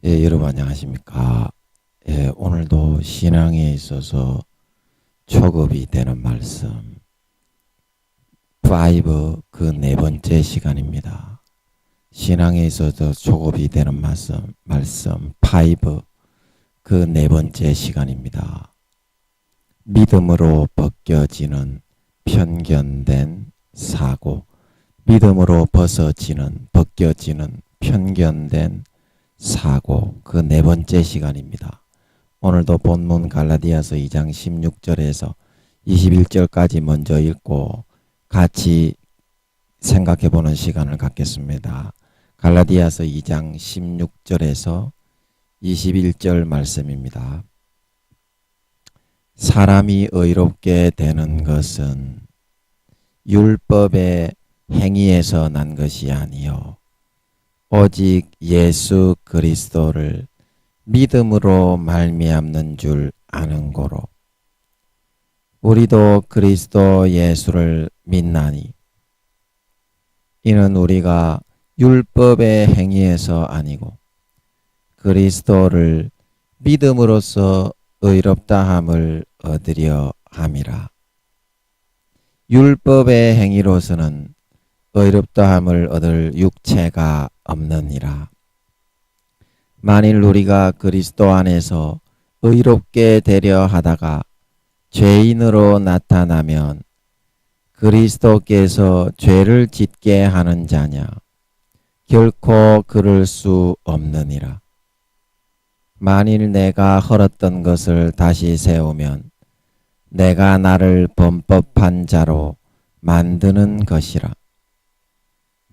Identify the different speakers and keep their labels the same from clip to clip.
Speaker 1: 여러분 안녕하십니까? 오늘도 신앙에 있어서 초급이 되는 말씀 5 그 네 번째 시간입니다. 신앙에 있어서 초급이 되는 말씀 5 그 네 번째 시간입니다. 믿음으로 벗겨지는 편견된 사고, 믿음으로 벗겨지는 편견된 사고, 그 네 번째 시간입니다. 오늘도 본문 갈라디아서 2장 16절에서 21절까지 먼저 읽고 같이 생각해 보는 시간을 갖겠습니다. 갈라디아서 2장 16절에서 21절 말씀입니다. 사람이 의롭게 되는 것은 율법의 행위에서 난 것이 아니요 오직 예수 그리스도를 믿음으로 말미암는 줄 아는 고로 우리도 그리스도 예수를 믿나니 이는 우리가 율법의 행위에서 아니고 그리스도를 믿음으로써 의롭다함을 얻으려 함이라. 율법의 행위로서는 의롭다함을 얻을 육체가 없느니라. 만일 우리가 그리스도 안에서 의롭게 되려 하다가 죄인으로 나타나면 그리스도께서 죄를 짓게 하는 자냐? 결코 그럴 수 없느니라. 만일 내가 헐었던 것을 다시 세우면 내가 나를 범법한 자로 만드는 것이라.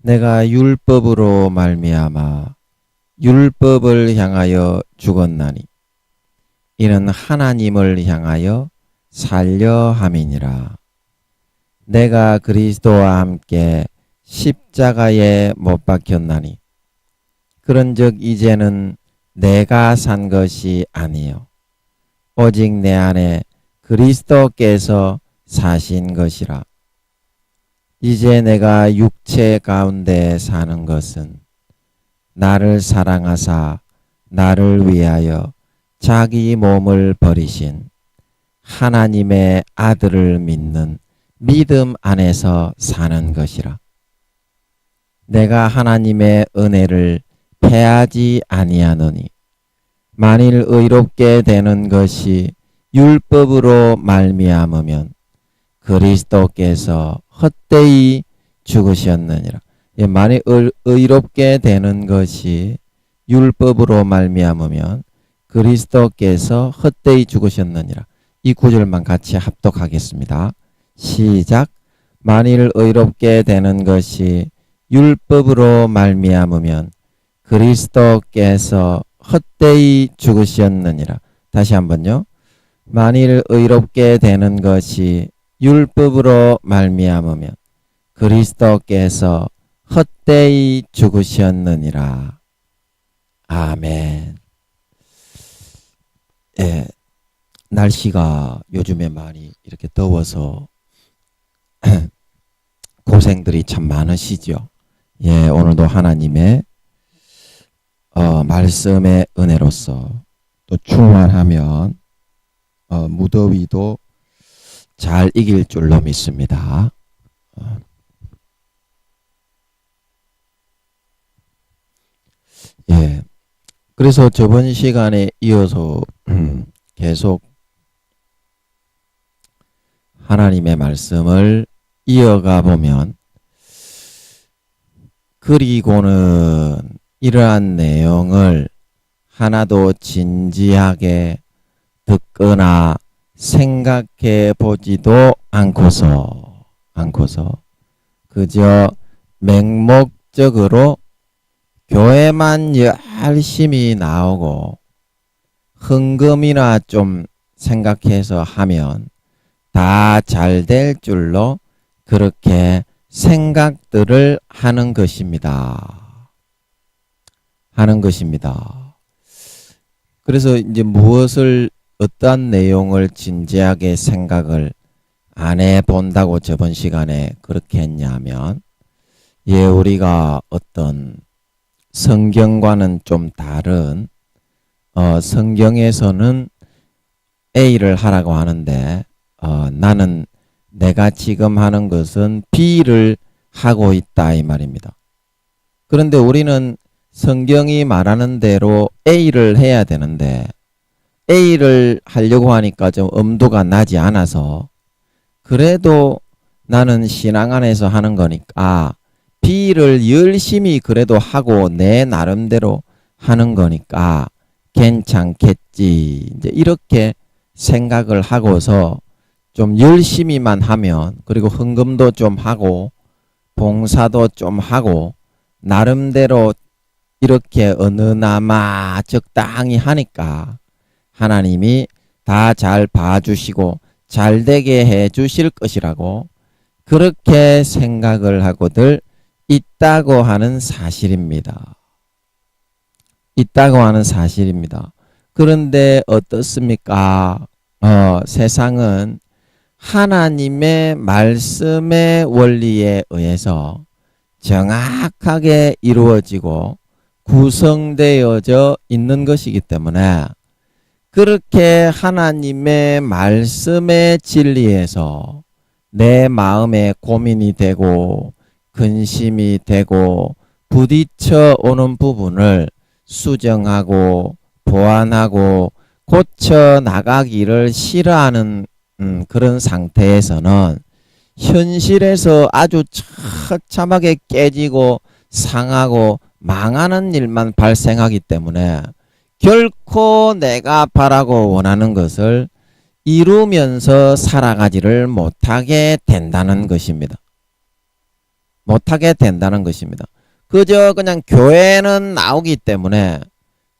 Speaker 1: 내가 율법으로 말미암아 율법을 향하여 죽었나니 이는 하나님을 향하여 살려 함이니라. 내가 그리스도와 함께 십자가에 못 박혔나니 그런즉 이제는 내가 산 것이 아니요 오직 내 안에 그리스도께서 사신 것이라. 이제 내가 육체 가운데 사는 것은 나를 사랑하사 나를 위하여 자기 몸을 버리신 하나님의 아들을 믿는 믿음 안에서 사는 것이라. 내가 하나님의 은혜를 패하지 아니하노니 만일 의롭게 되는 것이 율법으로 말미암으면 그리스도께서 헛되이 죽으셨느니라. 만일 의롭게 되는 것이 율법으로 말미암으면 그리스도께서 헛되이 죽으셨느니라. 이 구절만 같이 합독하겠습니다. 시작. 만일 의롭게 되는 것이 율법으로 말미암으면 그리스도께서 헛되이 죽으셨느니라. 다시 한번요. 만일 의롭게 되는 것이 율법으로 말미암으면 그리스도께서 헛되이 죽으셨느니라. 아멘. 날씨가 요즘에 많이 이렇게 더워서 고생들이 참 많으시죠. 오늘도 하나님의 말씀의 은혜로서 또 충만하면 무더위도 잘 이길 줄로 믿습니다. 그래서 저번 시간에 이어서 계속 하나님의 말씀을 이어가 보면 그리고는 이러한 내용을 하나도 진지하게 듣거나 생각해 보지도 않고서 그저 맹목적으로 교회만 열심히 나오고 흥금이나 좀 생각해서 하면 다 잘 될 줄로 그렇게 생각들을 하는 것입니다. 그래서 이제 어떠한 내용을 진지하게 생각을 안 해본다고 저번 시간에 그렇게 했냐면 우리가 어떤 성경과는 좀 다른 성경에서는 A를 하라고 하는데 나는 내가 지금 하는 것은 B를 하고 있다 이 말입니다. 그런데 우리는 성경이 말하는 대로 A를 해야 되는데 A를 하려고 하니까 좀 엄두가 나지 않아서 그래도 나는 신앙 안에서 하는 거니까 B를 열심히 그래도 하고 내 나름대로 하는 거니까 괜찮겠지. 이제 이렇게 생각을 하고서 좀 열심히만 하면 그리고 헌금도 좀 하고 봉사도 좀 하고 나름대로 이렇게 어느나마 적당히 하니까 하나님이 다 잘 봐주시고 잘 되게 해 주실 것이라고 그렇게 생각을 하고들 있다고 하는 사실입니다. 있다고 하는 사실입니다. 그런데 어떻습니까? 세상은 하나님의 말씀의 원리에 의해서 정확하게 이루어지고 구성되어져 있는 것이기 때문에 그렇게 하나님의 말씀의 진리에서 내 마음에 고민이 되고 근심이 되고 부딪혀 오는 부분을 수정하고 보완하고 고쳐 나가기를 싫어하는 그런 상태에서는 현실에서 아주 처참하게 깨지고 상하고 망하는 일만 발생하기 때문에 결코 내가 바라고 원하는 것을 이루면서 살아가지를 못하게 된다는 것입니다. 못하게 된다는 것입니다. 그저 그냥 교회는 나오기 때문에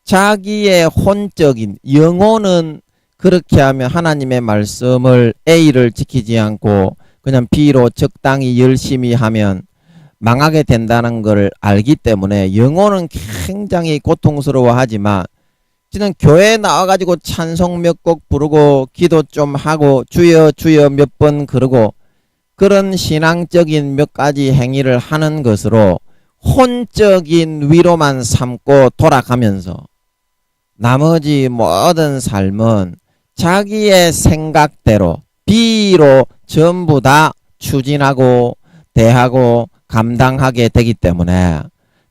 Speaker 1: 자기의 혼적인 영혼은 그렇게 하면 하나님의 말씀을 A를 지키지 않고 그냥 B로 적당히 열심히 하면 망하게 된다는 걸 알기 때문에 영혼은 굉장히 고통스러워하지만 저는 교회에 나와가지고 찬송 몇 곡 부르고 기도 좀 하고 주여 주여 몇 번 그러고 그런 신앙적인 몇 가지 행위를 하는 것으로 혼적인 위로만 삼고 돌아가면서 나머지 모든 삶은 자기의 생각대로 B로 전부 다 추진하고 대하고 감당하게 되기 때문에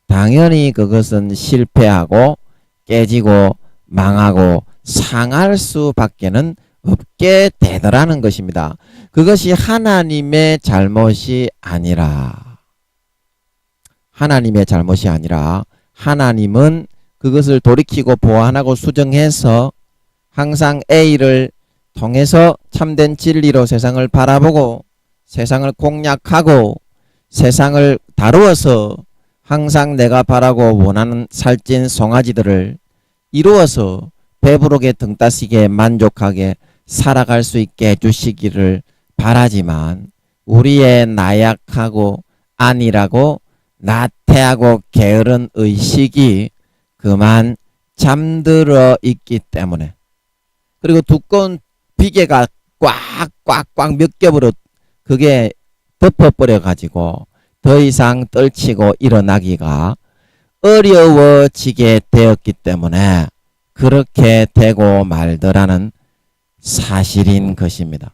Speaker 1: 당연히 그것은 실패하고 깨지고 망하고 상할 수밖에는 없게 되더라는 것입니다. 그것이 하나님의 잘못이 아니라 하나님은 그것을 돌이키고 보완하고 수정해서 항상 A를 통해서 참된 진리로 세상을 바라보고 세상을 공략하고 세상을 다루어서 항상 내가 바라고 원하는 살찐 송아지들을 이루어서 배부르게 등 따시게 만족하게 살아갈 수 있게 해주시기를 바라지만 우리의 나약하고 안일하고 나태하고 게으른 의식이 그만 잠들어 있기 때문에 그리고 두꺼운 비계가 꽉꽉꽉 몇 겹으로 그게 덮어버려 가지고 더 이상 떨치고 일어나기가 어려워지게 되었기 때문에 그렇게 되고 말더라는 사실인 것입니다.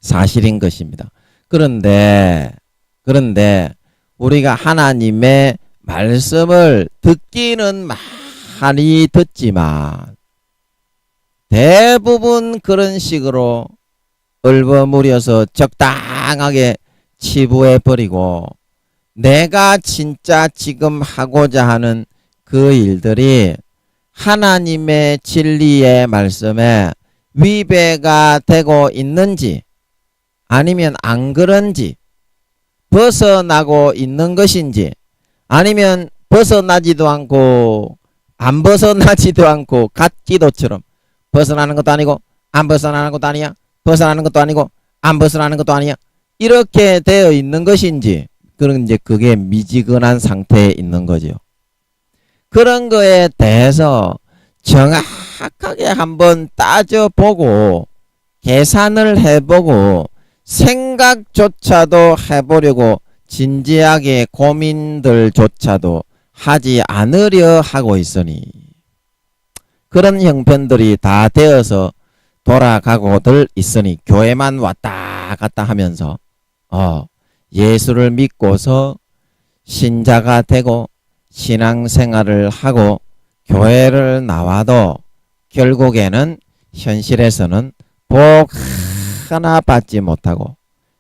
Speaker 1: 사실인 것입니다. 그런데 우리가 하나님의 말씀을 듣기는 많이 듣지만 대부분 그런 식으로 얼버무려서 적당하게 치부해버리고 내가 진짜 지금 하고자 하는 그 일들이 하나님의 진리의 말씀에 위배가 되고 있는지 아니면 안 그런지 벗어나고 있는 것인지 아니면 벗어나지도 않고 안 벗어나지도 않고 갓기도처럼 벗어나는 것도 아니고 안 벗어나는 것도 아니야. 벗어나는 것도 아니고 안 벗어나는 것도 아니야. 이렇게 되어 있는 것인지 그런 이제 그게 미지근한 상태에 있는 거죠. 그런 거에 대해서 정확하게 한번 따져보고 계산을 해보고 생각조차도 해보려고 진지하게 고민들조차도 하지 않으려 하고 있으니 그런 형편들이 다 되어서 돌아가고들 있으니 교회만 왔다 갔다 하면서 예수를 믿고서 신자가 되고 신앙생활을 하고 교회를 나와도 결국에는 현실에서는 복 하나 받지 못하고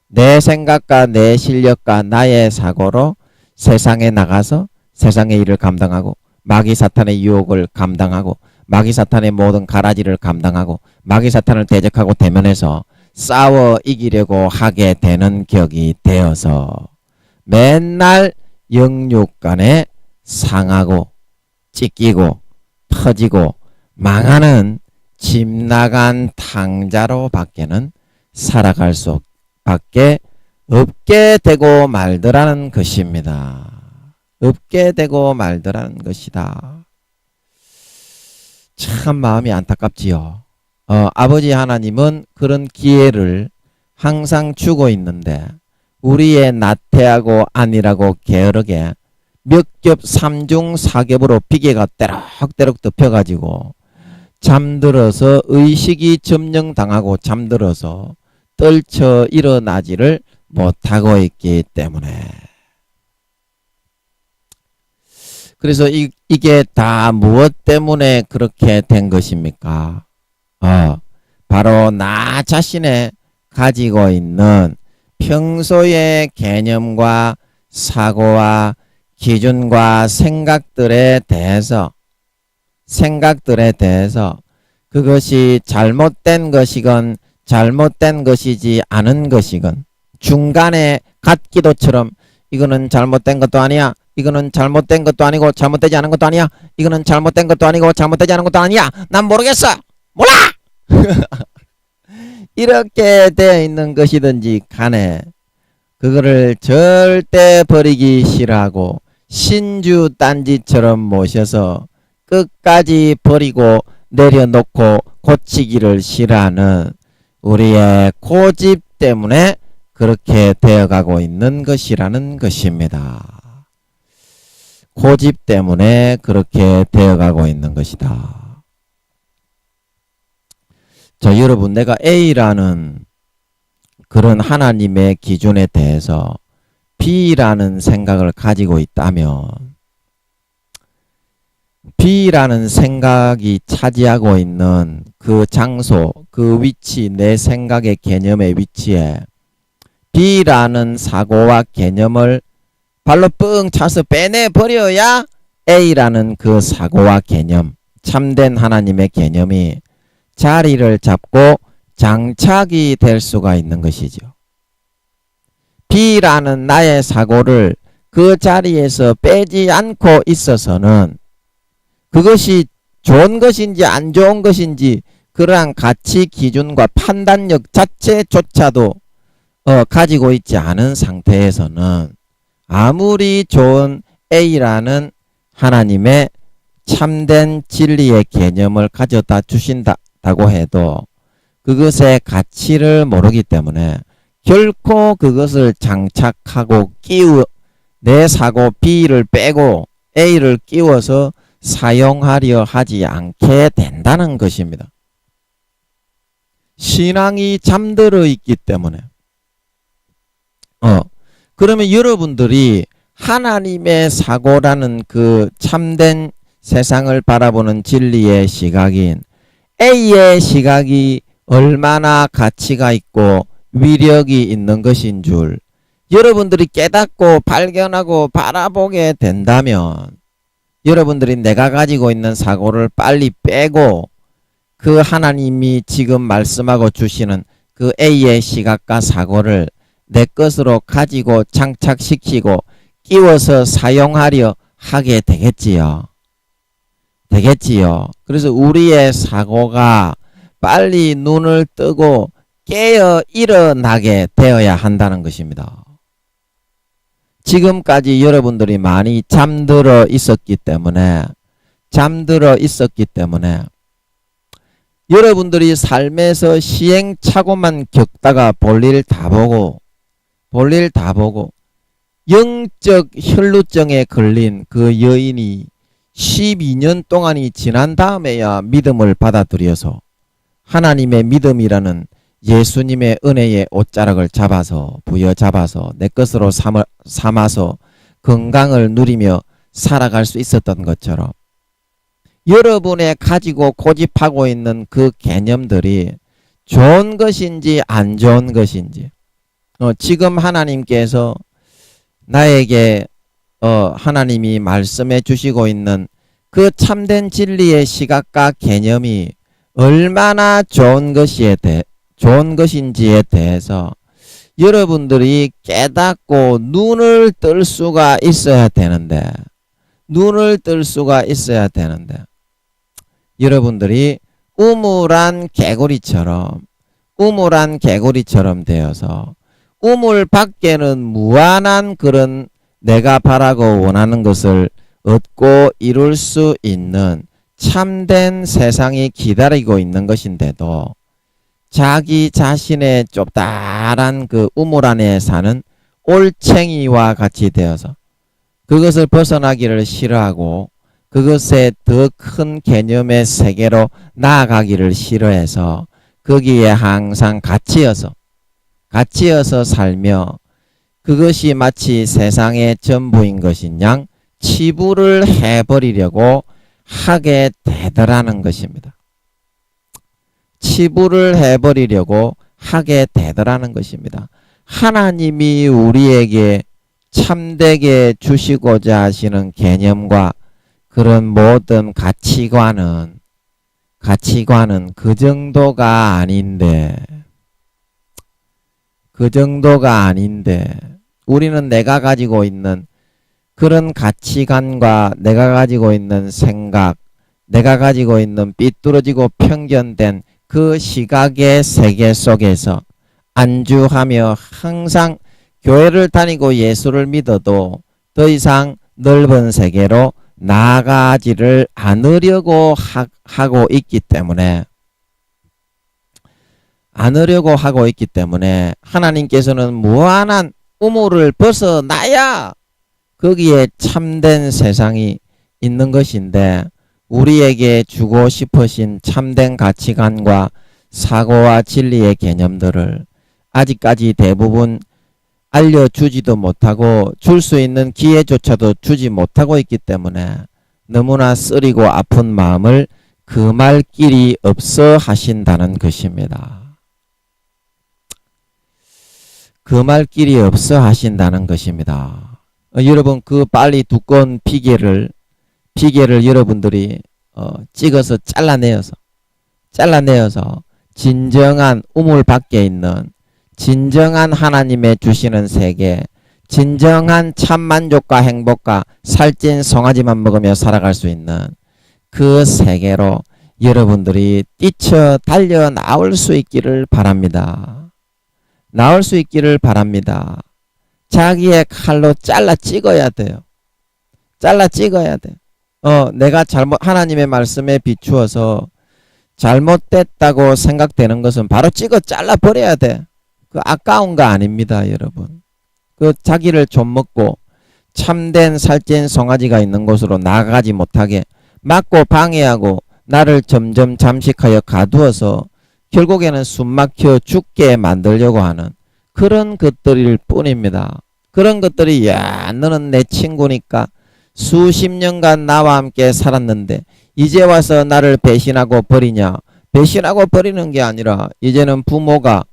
Speaker 1: 내 생각과 내 실력과 나의 사고로 세상에 나가서 세상의 일을 감당하고 마귀 사탄의 유혹을 감당하고 마귀 사탄의 모든 가라지를 감당하고 마귀 사탄을 대적하고 대면해서 싸워 이기려고 하게 되는 격이 되어서 맨날 영육간에 상하고 찢기고 터지고 망하는 집 나간 탕자로 밖에는 살아갈 수밖에 없게 되고 말더라는 것입니다. 없게 되고 말더라는 것이다. 참 마음이 안타깝지요. 아버지 하나님은 그런 기회를 항상 주고 있는데 우리의 나태하고 안일하고 게으르게 몇 겹 3중 4겹으로 비계가 때럭때럭 덮여가지고 잠들어서 의식이 점령당하고 잠들어서 떨쳐 일어나지를 못하고 있기 때문에 그래서 이게 다 무엇 때문에 그렇게 된 것입니까? 바로 나 자신의 가지고 있는 평소의 개념과 사고와 기준과 생각들에 대해서 그것이 잘못된 것이건 잘못된 것이지 않은 것이건 중간에 갓기도처럼 이거는 잘못된 것도 아니야, 이거는 잘못된 것도 아니고 잘못되지 않은 것도 아니야, 이거는 잘못된 것도 아니고 잘못되지 않은 것도 아니야, 난 모르겠어, 몰라. 이렇게 되어 있는 것이든지 간에 그거를 절대 버리기 싫어하고 신주 딴지처럼 모셔서 끝까지 버리고 내려놓고 고치기를 싫어하는 우리의 고집 때문에 그렇게 되어가고 있는 것이라는 것입니다. 고집 때문에 그렇게 되어가고 있는 것이다. 자, 여러분, 내가 A라는 그런 하나님의 기준에 대해서 B라는 생각을 가지고 있다면 B라는 생각이 차지하고 있는 그 장소, 그 위치, 내 생각의 개념의 위치에 B라는 사고와 개념을 발로 뻥 차서 빼내버려야 A라는 그 사고와 개념, 참된 하나님의 개념이 자리를 잡고 장착이 될 수가 있는 것이죠. B라는 나의 사고를 그 자리에서 빼지 않고 있어서는 그것이 좋은 것인지 안 좋은 것인지 그러한 가치 기준과 판단력 자체조차도 가지고 있지 않은 상태에서는 아무리 좋은 A라는 하나님의 참된 진리의 개념을 가져다 주신다고 해도 그것의 가치를 모르기 때문에 결코 그것을 장착하고 내 사고 B를 빼고 A를 끼워서 사용하려 하지 않게 된다는 것입니다. 신앙이 잠들어 있기 때문에 그러면 여러분들이 하나님의 사고라는 그 참된 세상을 바라보는 진리의 시각인 A의 시각이 얼마나 가치가 있고 위력이 있는 것인 줄 여러분들이 깨닫고 발견하고 바라보게 된다면 여러분들이 내가 가지고 있는 사고를 빨리 빼고 그 하나님이 지금 말씀하고 주시는 그 A의 시각과 사고를 내 것으로 가지고 장착시키고 끼워서 사용하려 하게 되겠지요. 그래서 우리의 사고가 빨리 눈을 뜨고 깨어 일어나게 되어야 한다는 것입니다. 지금까지 여러분들이 많이 잠들어 있었기 때문에 여러분들이 삶에서 시행착오만 겪다가 볼일 다 보고 영적 혈루증에 걸린 그 여인이 12년 동안이 지난 다음에야 믿음을 받아들여서 하나님의 믿음이라는 예수님의 은혜의 옷자락을 잡아서 부여잡아서 내 것으로 삼아서 건강을 누리며 살아갈 수 있었던 것처럼 여러분의 가지고 고집하고 있는 그 개념들이 좋은 것인지 안 좋은 것인지 지금 하나님께서 나에게 하나님이 말씀해 주시고 있는 그 참된 진리의 시각과 개념이 얼마나 좋은 것인지에 대해서 여러분들이 깨닫고 눈을 뜰 수가 있어야 되는데 여러분들이 우물한 개구리처럼 되어서 우물 밖에는 무한한 그런 내가 바라고 원하는 것을 얻고 이룰 수 있는 참된 세상이 기다리고 있는 것인데도 자기 자신의 좁다란 그 우물 안에 사는 올챙이와 같이 되어서 그것을 벗어나기를 싫어하고 그것의 더 큰 개념의 세계로 나아가기를 싫어해서 거기에 항상 갇히어서 살며 그것이 마치 세상의 전부인 것인 양 치부를 해버리려고 하게 되더라는 것입니다. 치부를 해버리려고 하게 되더라는 것입니다. 하나님이 우리에게 참되게 주시고자 하시는 개념과 그런 모든 가치관은 그 정도가 아닌데 우리는 내가 가지고 있는 그런 가치관과 내가 가지고 있는 생각, 내가 가지고 있는 삐뚤어지고 편견된 그 시각의 세계 속에서 안주하며 항상 교회를 다니고 예수를 믿어도 더 이상 넓은 세계로 나아가지를 않으려고 하고 있기 때문에 하나님께서는 무한한 우물을 벗어나야 거기에 참된 세상이 있는 것인데 우리에게 주고 싶으신 참된 가치관과 사고와 진리의 개념들을 아직까지 대부분 알려주지도 못하고 줄 수 있는 기회조차도 주지 못하고 있기 때문에 너무나 쓰리고 아픈 마음을 금할 길이 없어 하신다는 것입니다. 금할 길이 없어 하신다는 것입니다. 여러분 그 빨리 두꺼운 피개를 여러분들이 찍어서 잘라내어서 진정한 우물 밖에 있는 진정한 하나님의 주시는 세계, 진정한 참 만족과 행복과 살찐 송아지만 먹으며 살아갈 수 있는 그 세계로 여러분들이 뛰쳐 달려 나올 수 있기를 바랍니다. 자기의 칼로 잘라 찍어야 돼요. 내가 하나님의 말씀에 비추어서 잘못됐다고 생각되는 것은 바로 잘라 버려야 돼. 그 아까운 거 아닙니다, 여러분. 그 자기를 좀 먹고 참된 살찐 송아지가 있는 곳으로 나아가지 못하게 막고 방해하고 나를 점점 잠식하여 가두어서 결국에는 숨막혀 죽게 만들려고 하는 그런 것들일 뿐입니다. 그런 것들이 너는 내 친구니까 수십 년간 나와 함께 살았는데 이제 와서 나를 배신하고 버리냐? 배신하고 버리는 게 아니라 이제는 부모가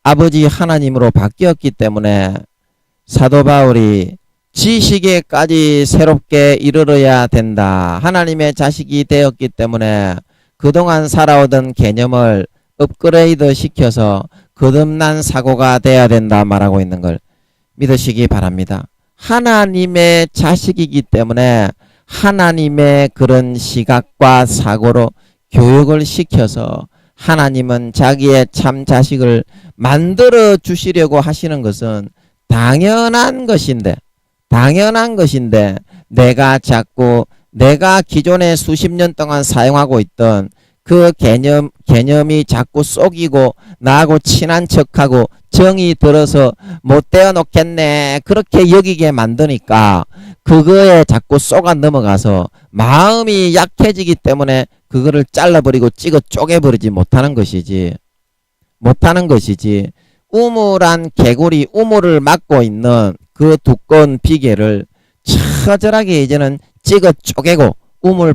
Speaker 1: 아버지 하나님으로 바뀌었기 때문에 사도 바울이 지식에까지 새롭게 이르러야 된다. 하나님의 자식이 되었기 때문에 그동안 살아오던 개념을 업그레이드 시켜서 거듭난 사고가 돼야 된다 말하고 있는 걸 믿으시기 바랍니다. 하나님의 자식이기 때문에 하나님의 그런 시각과 사고로 교육을 시켜서 하나님은 자기의 참 자식을 만들어 주시려고 하시는 것은 당연한 것인데 내가 자꾸 내가 기존에 수십 년 동안 사용하고 있던 그 개념이 자꾸 속이고 나하고 친한 척하고 정이 들어서 못 떼어 놓겠네 그렇게 여기게 만드니까 그거에 자꾸 쏘가 넘어가서 마음이 약해지기 때문에 그거를 잘라버리고 찍어 쪼개버리지 못하는 것이지. 우물한 개구리 우물을 막고 있는 그 두꺼운 비계를 처절하게 이제는 찍어 쪼개고 우물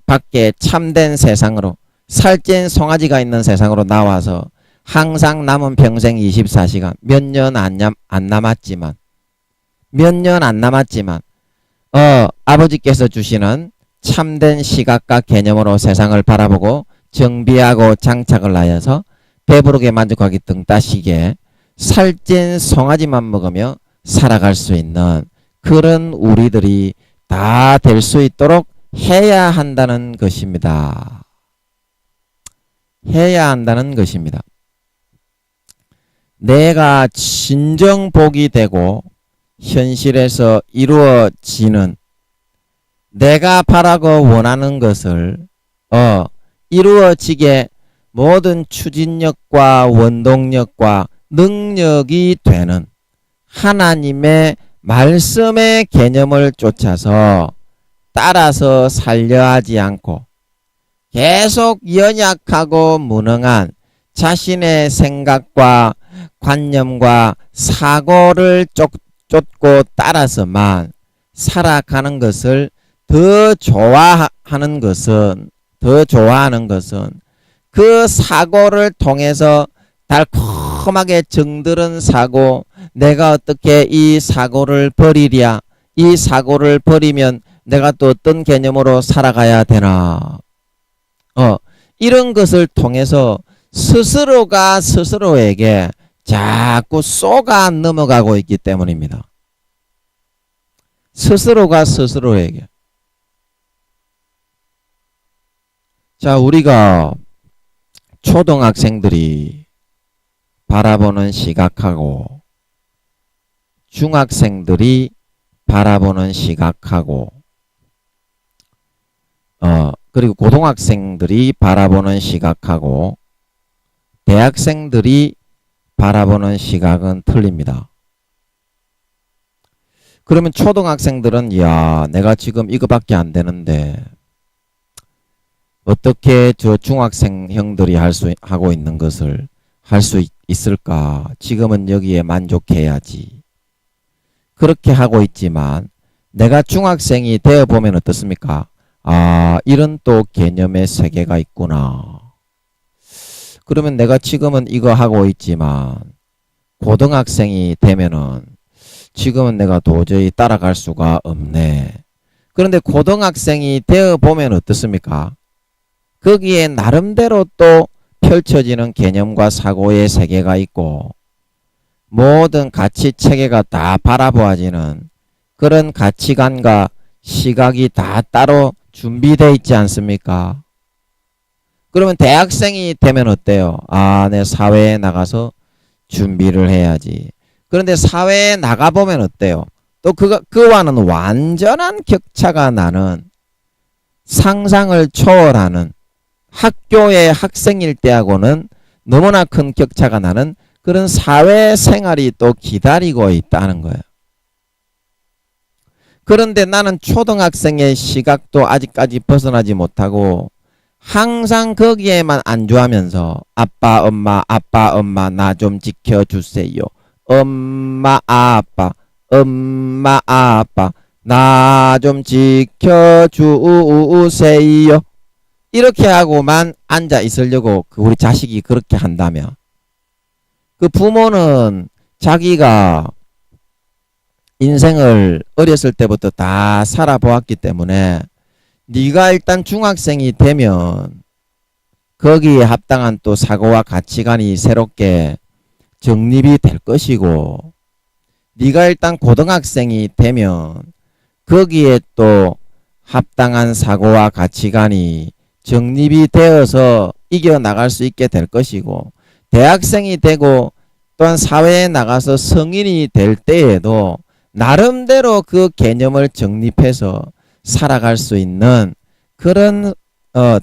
Speaker 1: 밖에 참된 세상으로 살찐 송아지가 있는 세상으로 나와서 항상 남은 평생 24시간 몇 년 안 남았지만 아버지께서 주시는 참된 시각과 개념으로 세상을 바라보고 정비하고 장착을 하여서 배부르게 만족하기 등 따시게 살찐 송아지만 먹으며 살아갈 수 있는 그런 우리들이 다 될 수 있도록 해야 한다는 것입니다. 내가 진정 복이 되고 현실에서 이루어지는 내가 바라고 원하는 것을 이루어지게 모든 추진력과 원동력과 능력이 되는 하나님의 말씀의 개념을 쫓아서 따라서 살려 하지 않고 계속 연약하고 무능한 자신의 생각과 관념과 사고를 쫓고 따라서만 살아가는 것을 더 좋아하는 것은 그 사고를 통해서 달콤하게 정들은 사고, 내가 어떻게 이 사고를 버리랴, 이 사고를 버리면 내가 또 어떤 개념으로 살아가야 되나, 이런 것을 통해서 스스로가 스스로에게 자꾸 쏘가 넘어가고 있기 때문입니다. 스스로가 스스로에게. 자, 우리가 초등학생들이 바라보는 시각하고 중학생들이 바라보는 시각하고 그리고 고등학생들이 바라보는 시각하고 대학생들이 바라보는 시각은 틀립니다. 그러면 초등학생들은 야, 내가 지금 이거밖에 안 되는데 어떻게 저 중학생 형들이 하고 있는 것을 할 수 있을까? 지금은 여기에 만족해야지. 그렇게 하고 있지만 내가 중학생이 되어보면 어떻습니까? 아, 이런 또 개념의 세계가 있구나. 그러면 내가 지금은 이거 하고 있지만 고등학생이 되면은 지금은 내가 도저히 따라갈 수가 없네. 그런데 고등학생이 되어보면 어떻습니까? 거기에 나름대로 또 펼쳐지는 개념과 사고의 세계가 있고 모든 가치 체계가 다 바라보아지는 그런 가치관과 시각이 다 따로 준비되어 있지 않습니까? 그러면 대학생이 되면 어때요? 아, 내 사회에 나가서 준비를 해야지. 그런데 사회에 나가보면 어때요? 또 그와는 완전한 격차가 나는 상상을 초월하는 학교의 학생일 때하고는 너무나 큰 격차가 나는 그런 사회생활이 또 기다리고 있다는 거예요. 그런데 나는 초등학생의 시각도 아직까지 벗어나지 못하고 항상 거기에만 안주하면서 아빠 엄마 나 좀 지켜주세요. 엄마 아빠 나 좀 지켜주세요. 이렇게 하고만 앉아 있으려고 우리 자식이 그렇게 한다면 그 부모는 자기가 인생을 어렸을 때부터 다 살아보았기 때문에 네가 일단 중학생이 되면 거기에 합당한 또 사고와 가치관이 새롭게 정립이 될 것이고 네가 일단 고등학생이 되면 거기에 또 합당한 사고와 가치관이 정립이 되어서 이겨나갈 수 있게 될 것이고 대학생이 되고 또한 사회에 나가서 성인이 될 때에도 나름대로 그 개념을 정립해서 살아갈 수 있는 그런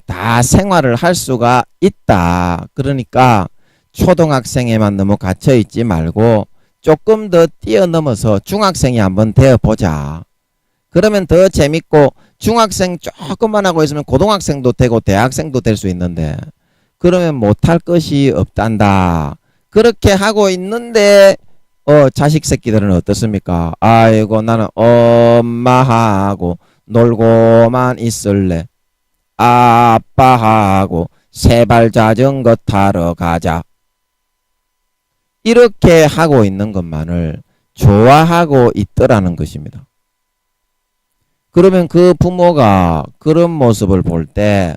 Speaker 1: 다 생활을 할 수가 있다. 그러니까 초등학생에만 너무 갇혀 있지 말고 조금 더 뛰어넘어서 중학생이 한번 되어보자. 그러면 더 재밌고 중학생 조금만 하고 있으면 고등학생도 되고 대학생도 될 수 있는데 그러면 못할 것이 없단다. 그렇게 하고 있는데 자식 새끼들은 어떻습니까? 아이고 나는 엄마하고 놀고만 있을래. 아빠하고 세발 자전거 타러 가자. 이렇게 하고 있는 것만을 좋아하고 있더라는 것입니다. 그러면 그 부모가 그런 모습을 볼 때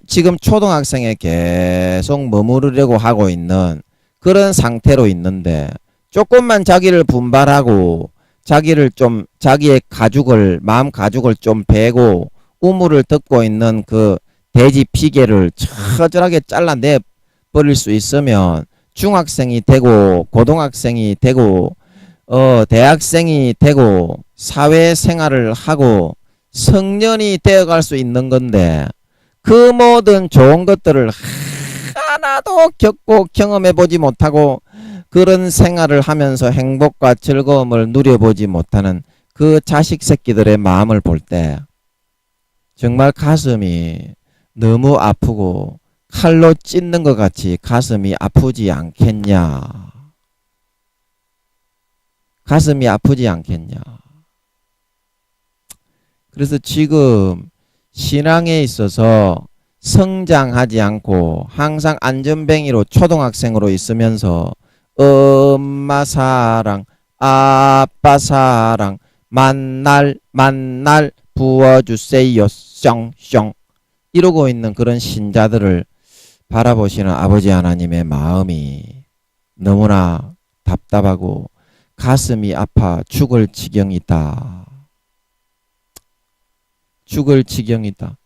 Speaker 1: 지금 초등학생에 계속 머무르려고 하고 있는 그런 상태로 있는데 조금만 자기를 분발하고 자기의 마음 가죽을 좀 베고 우물을 덮고 있는 그 돼지 피개를 처절하게 잘라내 버릴 수 있으면 중학생이 되고 고등학생이 되고 대학생이 되고 사회생활을 하고 성년이 되어갈 수 있는 건데 그 모든 좋은 것들을 하나도 겪고 경험해보지 못하고 그런 생활을 하면서 행복과 즐거움을 누려보지 못하는 그 자식 새끼들의 마음을 볼 때 정말 가슴이 너무 아프고 칼로 찢는 것 같이 가슴이 아프지 않겠냐. 가슴이 아프지 않겠냐. 그래서 지금 신앙에 있어서 성장하지 않고 항상 안전뱅이로 초등학생으로 있으면서 엄마 사랑, 아빠 사랑, 만날 부어주세요, 숑숑 이러고 있는 그런 신자들을 바라보시는 아버지 하나님의 마음이 너무나 답답하고 가슴이 아파 죽을 지경이다. 죽을 지경이다.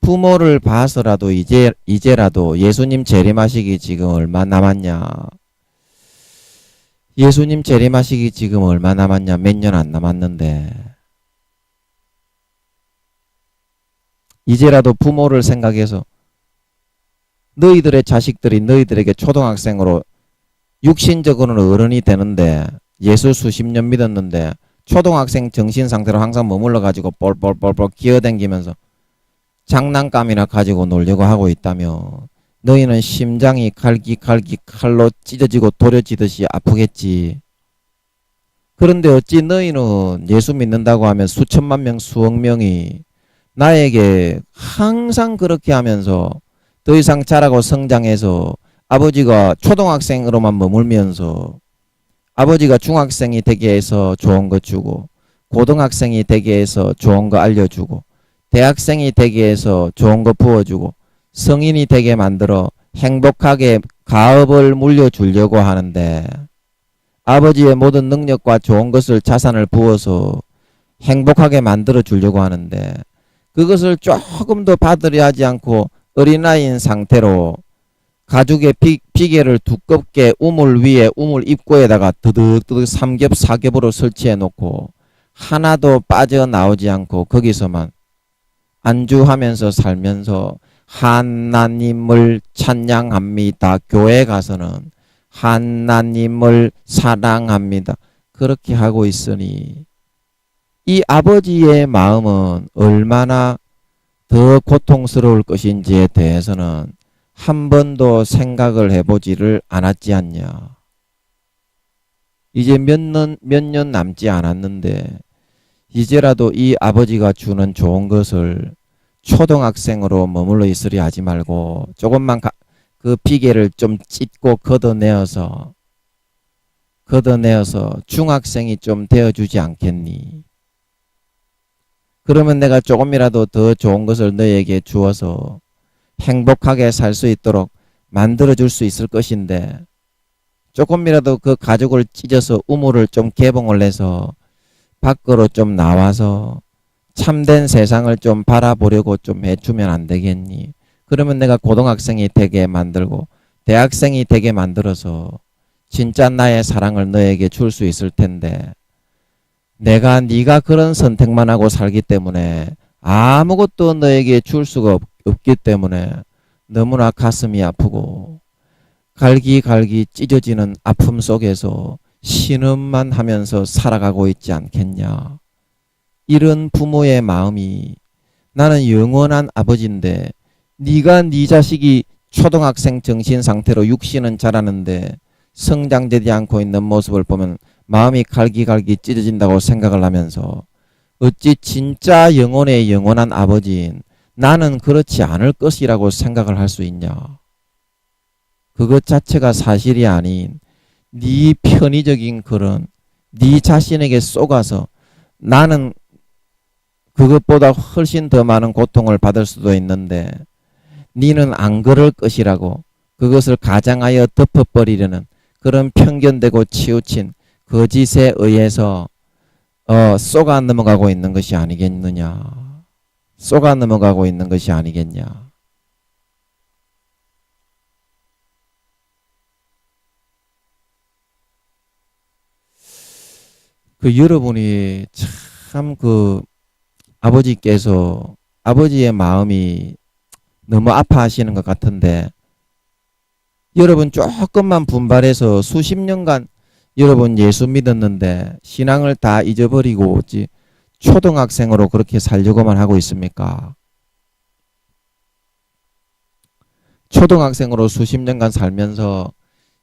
Speaker 1: 부모를 봐서라도 이제라도 예수님 재림하시기 지금 얼마 남았냐. 예수님 재림하시기 지금 얼마 남았냐. 몇 년 안 남았는데 이제라도 부모를 생각해서 너희들의 자식들이 너희들에게 초등학생으로 육신적으로는 어른이 되는데 예수 수십 년 믿었는데 초등학생 정신 상태로 항상 머물러 가지고 볼볼볼볼 기어댕기면서 장난감이나 가지고 놀려고 하고 있다며 너희는 심장이 갈기갈기 칼로 찢어지고 도려지듯이 아프겠지. 그런데 어찌 너희는 예수 믿는다고 하면 수천만 명 수억 명이 나에게 항상 그렇게 하면서 더 이상 자라고 성장해서 아버지가 초등학생으로만 머물면서 아버지가 중학생이 되게 해서 좋은 거 주고 고등학생이 되게 해서 좋은 거 알려주고 대학생이 되게 해서 좋은 거 부어주고 성인이 되게 만들어 행복하게 가업을 물려주려고 하는데 아버지의 모든 능력과 좋은 것을 자산을 부어서 행복하게 만들어 주려고 하는데 그것을 조금 더 받으려 하지 않고 어린아이인 상태로 가죽의 비계를 두껍게 우물 위에 우물 입구에다가 드득드득 삼겹사겹으로 설치해 놓고 하나도 빠져나오지 않고 거기서만 안주하면서 살면서 하나님을 찬양합니다. 교회 가서는 하나님을 사랑합니다. 그렇게 하고 있으니 이 아버지의 마음은 얼마나 더 고통스러울 것인지에 대해서는 한 번도 생각을 해보지를 않았지 않냐. 이제 몇 년 남지 않았는데 이제라도 이 아버지가 주는 좋은 것을 초등학생으로 머물러 있으려 하지 말고 조금만 그 비계를 좀 찢고 걷어내어서 중학생이 좀 되어주지 않겠니? 그러면 내가 조금이라도 더 좋은 것을 너에게 주어서 행복하게 살 수 있도록 만들어줄 수 있을 것인데 조금이라도 그 가죽을 찢어서 우물을 좀 개봉을 해서 밖으로 좀 나와서 참된 세상을 좀 바라보려고 좀 해주면 안 되겠니? 그러면 내가 고등학생이 되게 만들고 대학생이 되게 만들어서 진짜 나의 사랑을 너에게 줄 수 있을 텐데 네가 그런 선택만 하고 살기 때문에 아무것도 너에게 줄 수가 없기 때문에 너무나 가슴이 아프고 갈기갈기 찢어지는 아픔 속에서 신음만 하면서 살아가고 있지 않겠냐. 이런 부모의 마음이 나는 영원한 아버지인데 네가 네 자식이 초등학생 정신 상태로 육신은 자라는데 성장되지 않고 있는 모습을 보면 마음이 갈기갈기 찢어진다고 생각을 하면서 어찌 진짜 영혼의 영원한 아버지인 나는 그렇지 않을 것이라고 생각을 할 수 있냐. 그것 자체가 사실이 아닌 네 편의적인 그런 네 자신에게 쏘가서 나는 그것보다 훨씬 더 많은 고통을 받을 수도 있는데 니는 안 그럴 것이라고 그것을 가장하여 덮어버리려는 그런 편견되고 치우친 거짓에 의해서 쏘가 넘어가고 있는 것이 아니겠느냐. 쏘가 넘어가고 있는 것이 아니겠냐. 그 여러분이 참 그 아버지께서 아버지의 마음이 너무 아파하시는 것 같은데 여러분 조금만 분발해서 수십 년간 여러분 예수 믿었는데 신앙을 다 잊어버리고 초등학생으로 그렇게 살려고만 하고 있습니까? 초등학생으로 수십 년간 살면서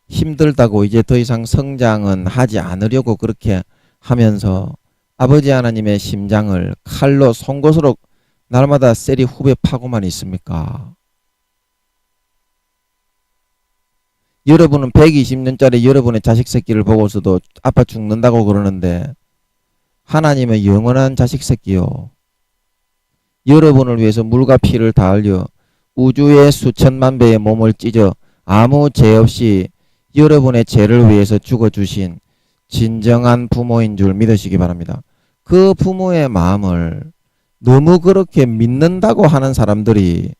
Speaker 1: 힘들다고 이제 더 이상 성장은 하지 않으려고 그렇게 하면서 아버지 하나님의 심장을 칼로 송곳으로 날마다 셀이 후벼 파고만 있습니까? 여러분은 120년짜리 여러분의 자식 새끼를 보고서도 아빠 죽는다고 그러는데 하나님의 영원한 자식 새끼요. 여러분을 위해서 물과 피를 다 흘려 우주의 수천만 배의 몸을 찢어 아무 죄 없이 여러분의 죄를 위해서 죽어주신 진정한 부모인 줄 믿으시기 바랍니다. 그 부모의 마음을 너무 그렇게 믿는다고 하는 사람들이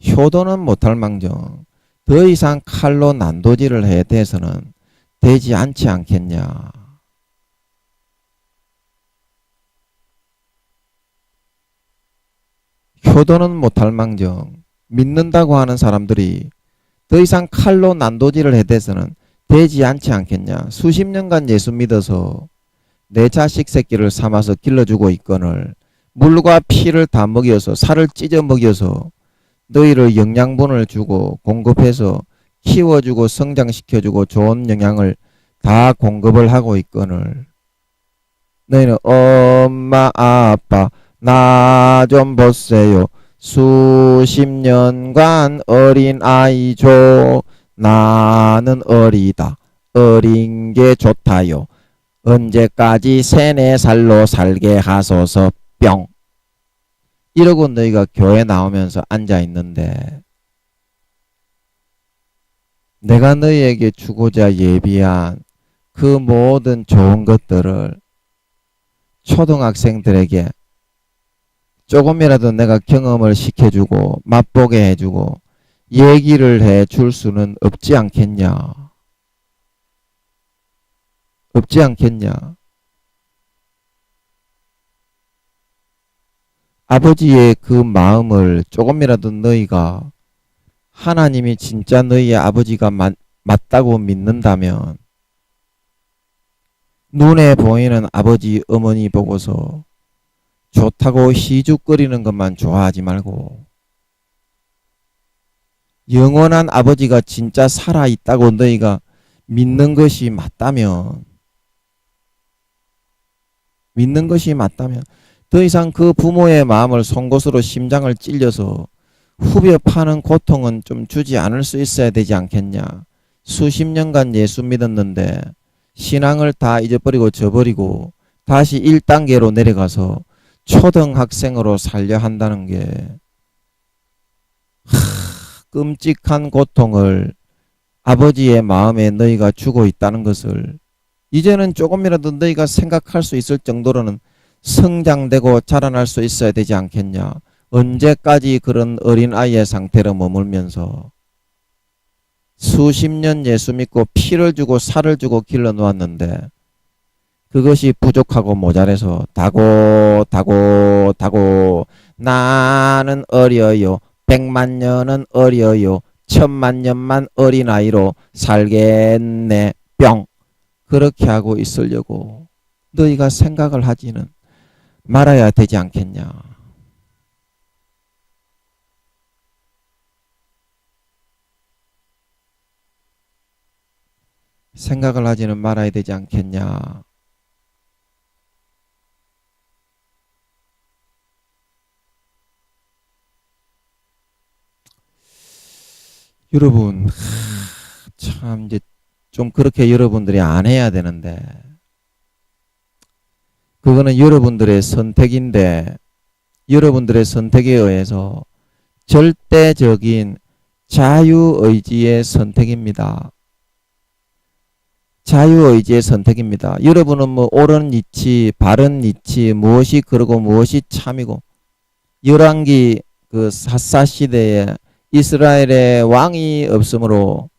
Speaker 1: 효도는 못할 망정 더 이상 칼로 난도질을 해야 돼서는 되지 않지 않겠냐. 효도는 못할 망정 믿는다고 하는 사람들이 더 이상 칼로 난도질을 해야 돼서는 되지 않지 않겠냐. 수십 년간 예수 믿어서 내 자식 새끼를 삼아서 길러주고 있거늘 물과 피를 다 먹여서 살을 찢어 먹여서 너희를 영양분을 주고 공급해서 키워주고 성장시켜주고 좋은 영양을 다 공급을 하고 있거늘 너희는 엄마 아빠 나 좀 보세요. 수십 년간 어린 아이죠. 나는 어리다. 어린 게 좋다요. 언제까지 3, 4살로 살게 하소서 뿅. 이러고 너희가 교회 나오면서 앉아있는데 내가 너희에게 주고자 예비한 그 모든 좋은 것들을 초등학생들에게 조금이라도 내가 경험을 시켜주고 맛보게 해주고 얘기를 해줄 수는 없지 않겠냐. 없지 않겠냐. 아버지의 그 마음을 조금이라도 너희가 하나님이 진짜 너희의 아버지가 맞다고 믿는다면 눈에 보이는 아버지 어머니 보고서 좋다고 희죽거리는 것만 좋아하지 말고 영원한 아버지가 진짜 살아있다고 너희가 믿는 것이 맞다면 더 이상 그 부모의 마음을 송곳으로 심장을 찔려서 후벼 파는 고통은 좀 주지 않을 수 있어야 되지 않겠냐. 수십 년간 예수 믿었는데 신앙을 다 잊어버리고 저버리고 다시 1단계로 내려가서 초등학생으로 살려 한다는 게 끔찍한 고통을 아버지의 마음에 너희가 주고 있다는 것을 이제는 조금이라도 너희가 생각할 수 있을 정도로는 성장되고 자라날 수 있어야 되지 않겠냐. 언제까지 그런 어린아이의 상태로 머물면서 수십 년 예수 믿고 피를 주고 살을 주고 길러 놓았는데 그것이 부족하고 모자라서 다고 나는 어려요. 100만 년은 어려요. 천만 년만 어린아이로 살겠네 뿅 그렇게 하고 있으려고 너희가 생각을 하지는 말아야 되지 않겠냐. 생각을 하지는 말아야 되지 않겠냐. 여러분 참 이제 좀 그렇게 여러분들이 안 해야 되는데 그거는 여러분들의 선택인데 여러분들의 선택에 의해서 절대적인 자유의지의 선택입니다. 자유의지의 선택입니다. 여러분은 뭐 옳은 이치, 바른 이치, 무엇이 그러고 무엇이 참이고 열왕기 그 사사 시대에 이스라엘의 왕이 없으므로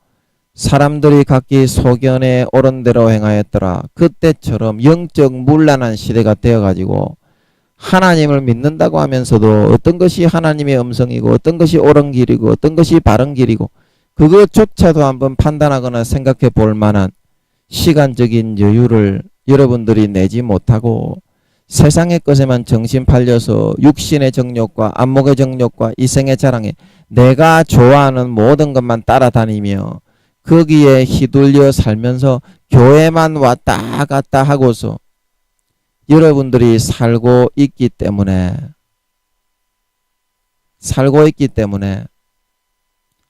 Speaker 1: 사람들이 각기 소견에 옳은 대로 행하였더라. 그때처럼 영적 문란한 시대가 되어가지고 하나님을 믿는다고 하면서도 어떤 것이 하나님의 음성이고 어떤 것이 옳은 길이고 어떤 것이 바른 길이고 그것조차도 한번 판단하거나 생각해 볼 만한 시간적인 여유를 여러분들이 내지 못하고 세상의 것에만 정신 팔려서 육신의 정욕과 안목의 정욕과 이생의 자랑에 내가 좋아하는 모든 것만 따라다니며 거기에 휘둘려 살면서 교회만 왔다 갔다 하고서 여러분들이 살고 있기 때문에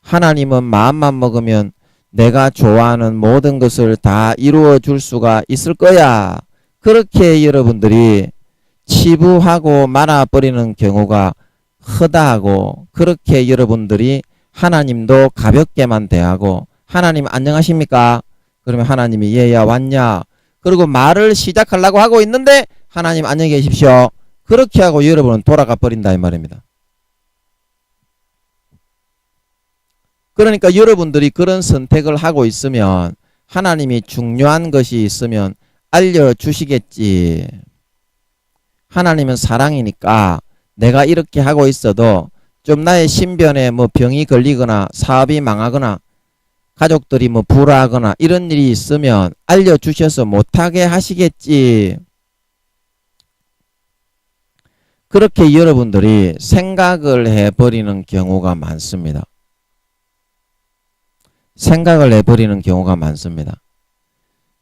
Speaker 1: 하나님은 마음만 먹으면 내가 좋아하는 모든 것을 다 이루어 줄 수가 있을 거야. 그렇게 여러분들이 치부하고 말아버리는 경우가 허다하고 그렇게 여러분들이 하나님도 가볍게만 대하고 하나님 안녕하십니까? 그러면 하나님이 얘야 왔냐? 그리고 말을 시작하려고 하고 있는데 하나님 안녕히 계십시오. 그렇게 하고 여러분은 돌아가 버린다 이 말입니다. 그러니까 여러분들이 그런 선택을 하고 있으면 하나님이 중요한 것이 있으면 알려주시겠지. 하나님은 사랑이니까 내가 이렇게 하고 있어도 좀 나의 신변에 뭐 병이 걸리거나 사업이 망하거나 가족들이 뭐 불화하거나 이런 일이 있으면 알려주셔서 못하게 하시겠지. 그렇게 여러분들이 생각을 해버리는 경우가 많습니다. 생각을 해버리는 경우가 많습니다.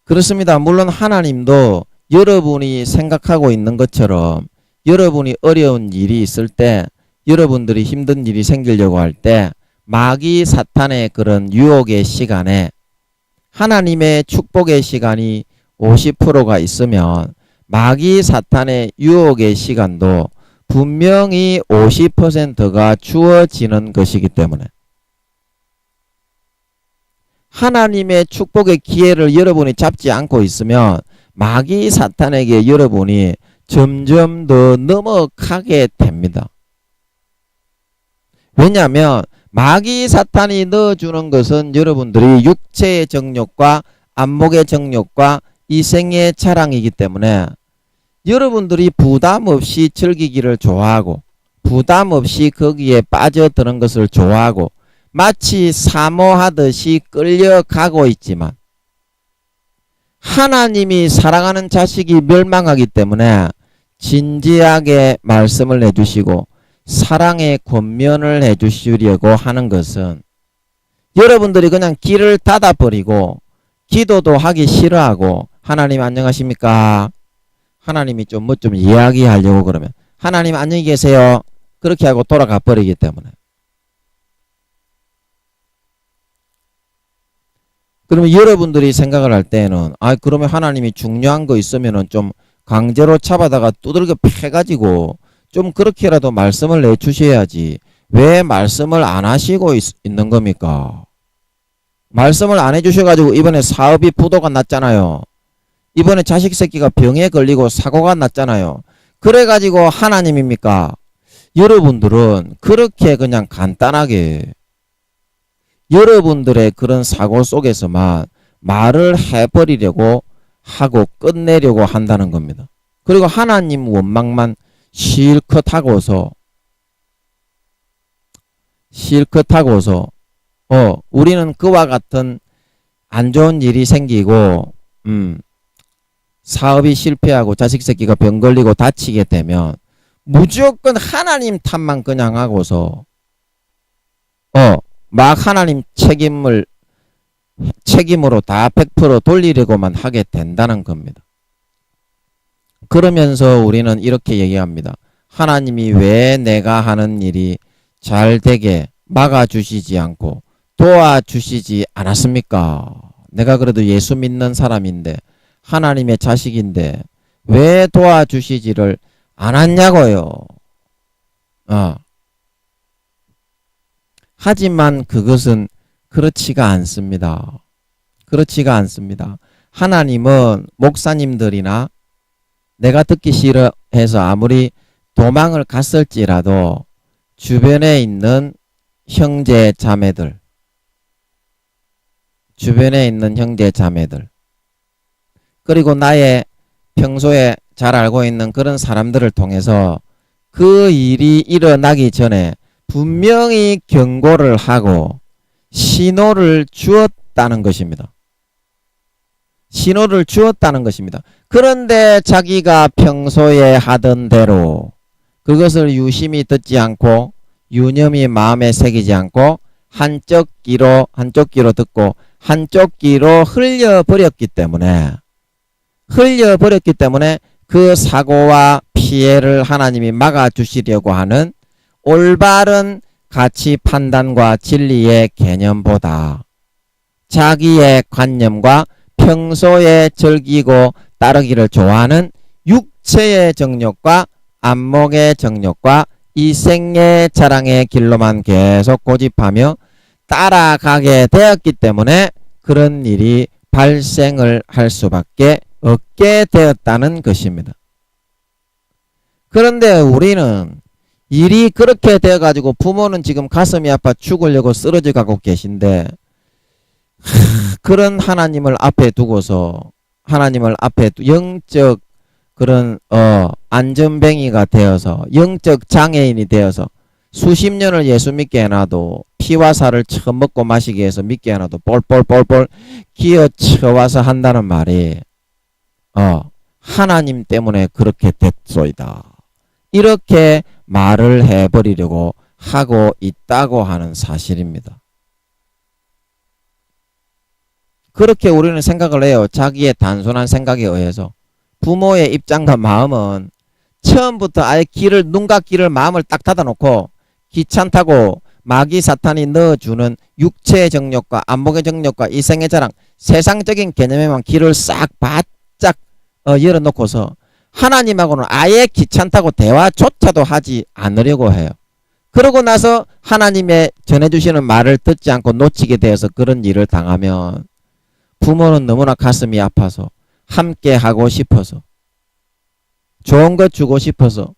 Speaker 1: 그렇습니다. 물론 하나님도 여러분이 생각하고 있는 것처럼 여러분이 어려운 일이 있을 때 여러분들이 힘든 일이 생기려고 할 때 마귀 사탄의 그런 유혹의 시간에 하나님의 축복의 시간이 50%가 있으면 마귀 사탄의 유혹의 시간도 분명히 50%가 주어지는 것이기 때문에 하나님의 축복의 기회를 여러분이 잡지 않고 있으면 마귀 사탄에게 여러분이 점점 더 넘어가게 됩니다. 왜냐하면 마귀 사탄이 넣어주는 것은 여러분들이 육체의 정욕과 안목의 정욕과 이생의 자랑이기 때문에 여러분들이 부담 없이 즐기기를 좋아하고 부담 없이 거기에 빠져드는 것을 좋아하고 마치 사모하듯이 끌려가고 있지만 하나님이 사랑하는 자식이 멸망하기 때문에 진지하게 말씀을 해주시고 사랑의 권면을 해주시려고 하는 것은 여러분들이 그냥 길을 닫아버리고 기도도 하기 싫어하고 하나님 안녕하십니까? 하나님이 좀 뭐 좀 이야기하려고 그러면 하나님 안녕히 계세요. 그렇게 하고 돌아가 버리기 때문에 그러면 여러분들이 생각을 할 때는 그러면 하나님이 중요한 거 있으면은 좀 강제로 잡아다가 두들겨 패가지고 좀 그렇게라도 말씀을 내주셔야지 왜 말씀을 안 하시고 있는 겁니까? 말씀을 안 해주셔가지고 이번에 사업이 부도가 났잖아요. 이번에 자식 새끼가 병에 걸리고 사고가 났잖아요. 그래가지고 하나님입니까? 여러분들은 그렇게 그냥 간단하게 여러분들의 그런 사고 속에서만 말을 해버리려고 하고 끝내려고 한다는 겁니다. 그리고 하나님 원망만 실컷 하고서 우리는 그와 같은 안 좋은 일이 생기고, 사업이 실패하고 자식 새끼가 병 걸리고 다치게 되면 무조건 하나님 탓만 그냥 하고서, 막 하나님 책임으로 다 100% 돌리려고만 하게 된다는 겁니다. 그러면서 우리는 이렇게 얘기합니다. 하나님이 왜 내가 하는 일이 잘 되게 막아주시지 않고 도와주시지 않았습니까? 내가 그래도 예수 믿는 사람인데 하나님의 자식인데 왜 도와주시지를 않았냐고요. 하지만 그것은 그렇지가 않습니다. 그렇지가 않습니다. 하나님은 목사님들이나 내가 듣기 싫어해서 아무리 도망을 갔을지라도 주변에 있는 형제 자매들 그리고 나의 평소에 잘 알고 있는 그런 사람들을 통해서 그 일이 일어나기 전에 분명히 경고를 하고 신호를 주었다는 것입니다. 신호를 주었다는 것입니다. 그런데 자기가 평소에 하던 대로 그것을 유심히 듣지 않고 유념히 마음에 새기지 않고 한쪽 귀로 듣고 한쪽 귀로 흘려버렸기 때문에 그 사고와 피해를 하나님이 막아주시려고 하는 올바른 가치 판단과 진리의 개념보다 자기의 관념과 평소에 즐기고 따르기를 좋아하는 육체의 정욕과 안목의 정욕과 이생의 자랑의 길로만 계속 고집하며 따라가게 되었기 때문에 그런 일이 발생을 할 수밖에 없게 되었다는 것입니다. 그런데 우리는 일이 그렇게 되어가지고 부모는 지금 가슴이 아파 죽으려고 쓰러져 가고 계신데 그런 하나님을 앞에 두고서 영적 그런 안전뱅이가 되어서 영적 장애인이 되어서 수십 년을 예수 믿게 해놔도 피와 살을 처음 먹고 마시기 위해서 믿게 해놔도 볼볼볼볼 기어쳐와서 한다는 말이 하나님 때문에 그렇게 됐소이다. 이렇게 말을 해버리려고 하고 있다고 하는 사실입니다. 그렇게 우리는 생각을 해요. 자기의 단순한 생각에 의해서. 부모의 입장과 마음은 처음부터 아예 눈과 귀를 마음을 딱 닫아놓고 귀찮다고 마귀 사탄이 넣어주는 육체의 정욕과 안목의 정욕과 이생의 자랑 세상적인 개념에만 귀를 싹 바짝 열어놓고서 하나님하고는 아예 귀찮다고 대화조차도 하지 않으려고 해요. 그러고 나서 하나님의 전해주시는 말을 듣지 않고 놓치게 되어서 그런 일을 당하면 부모는 너무나 가슴이 아파서 함께 하고 싶어서 좋은 것 주고 싶어서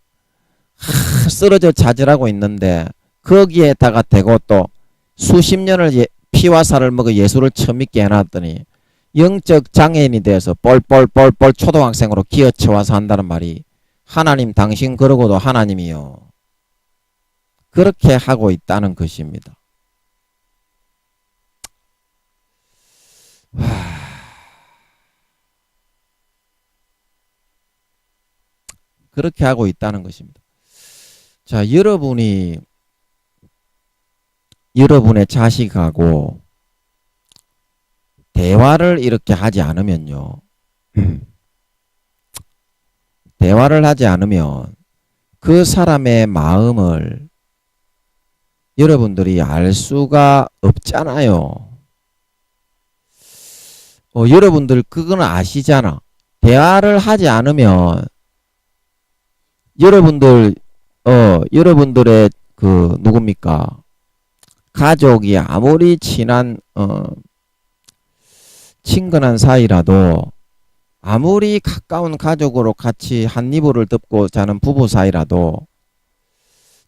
Speaker 1: 쓰러져 자질하고 있는데 거기에다가 대고 또 수십 년을 피와 살을 먹어 예수를 처음 믿게 해놨더니 영적 장애인이 되어서 뻘뻘뻘뻘 초등학생으로 기어쳐와서 한다는 말이 하나님 당신 그러고도 하나님이요. 그렇게 하고 있다는 것입니다. 그렇게 하고 있다는 것입니다. 자, 여러분의 자식하고 대화를 이렇게 하지 않으면요. 대화를 하지 않으면 그 사람의 마음을 여러분들이 알 수가 없잖아요. 여러분들 그거는 아시잖아. 대화를 하지 않으면 여러분들의 누굽니까? 가족이 아무리 친한 친근한 사이라도 아무리 가까운 가족으로 같이 한 이불을 덮고 자는 부부 사이라도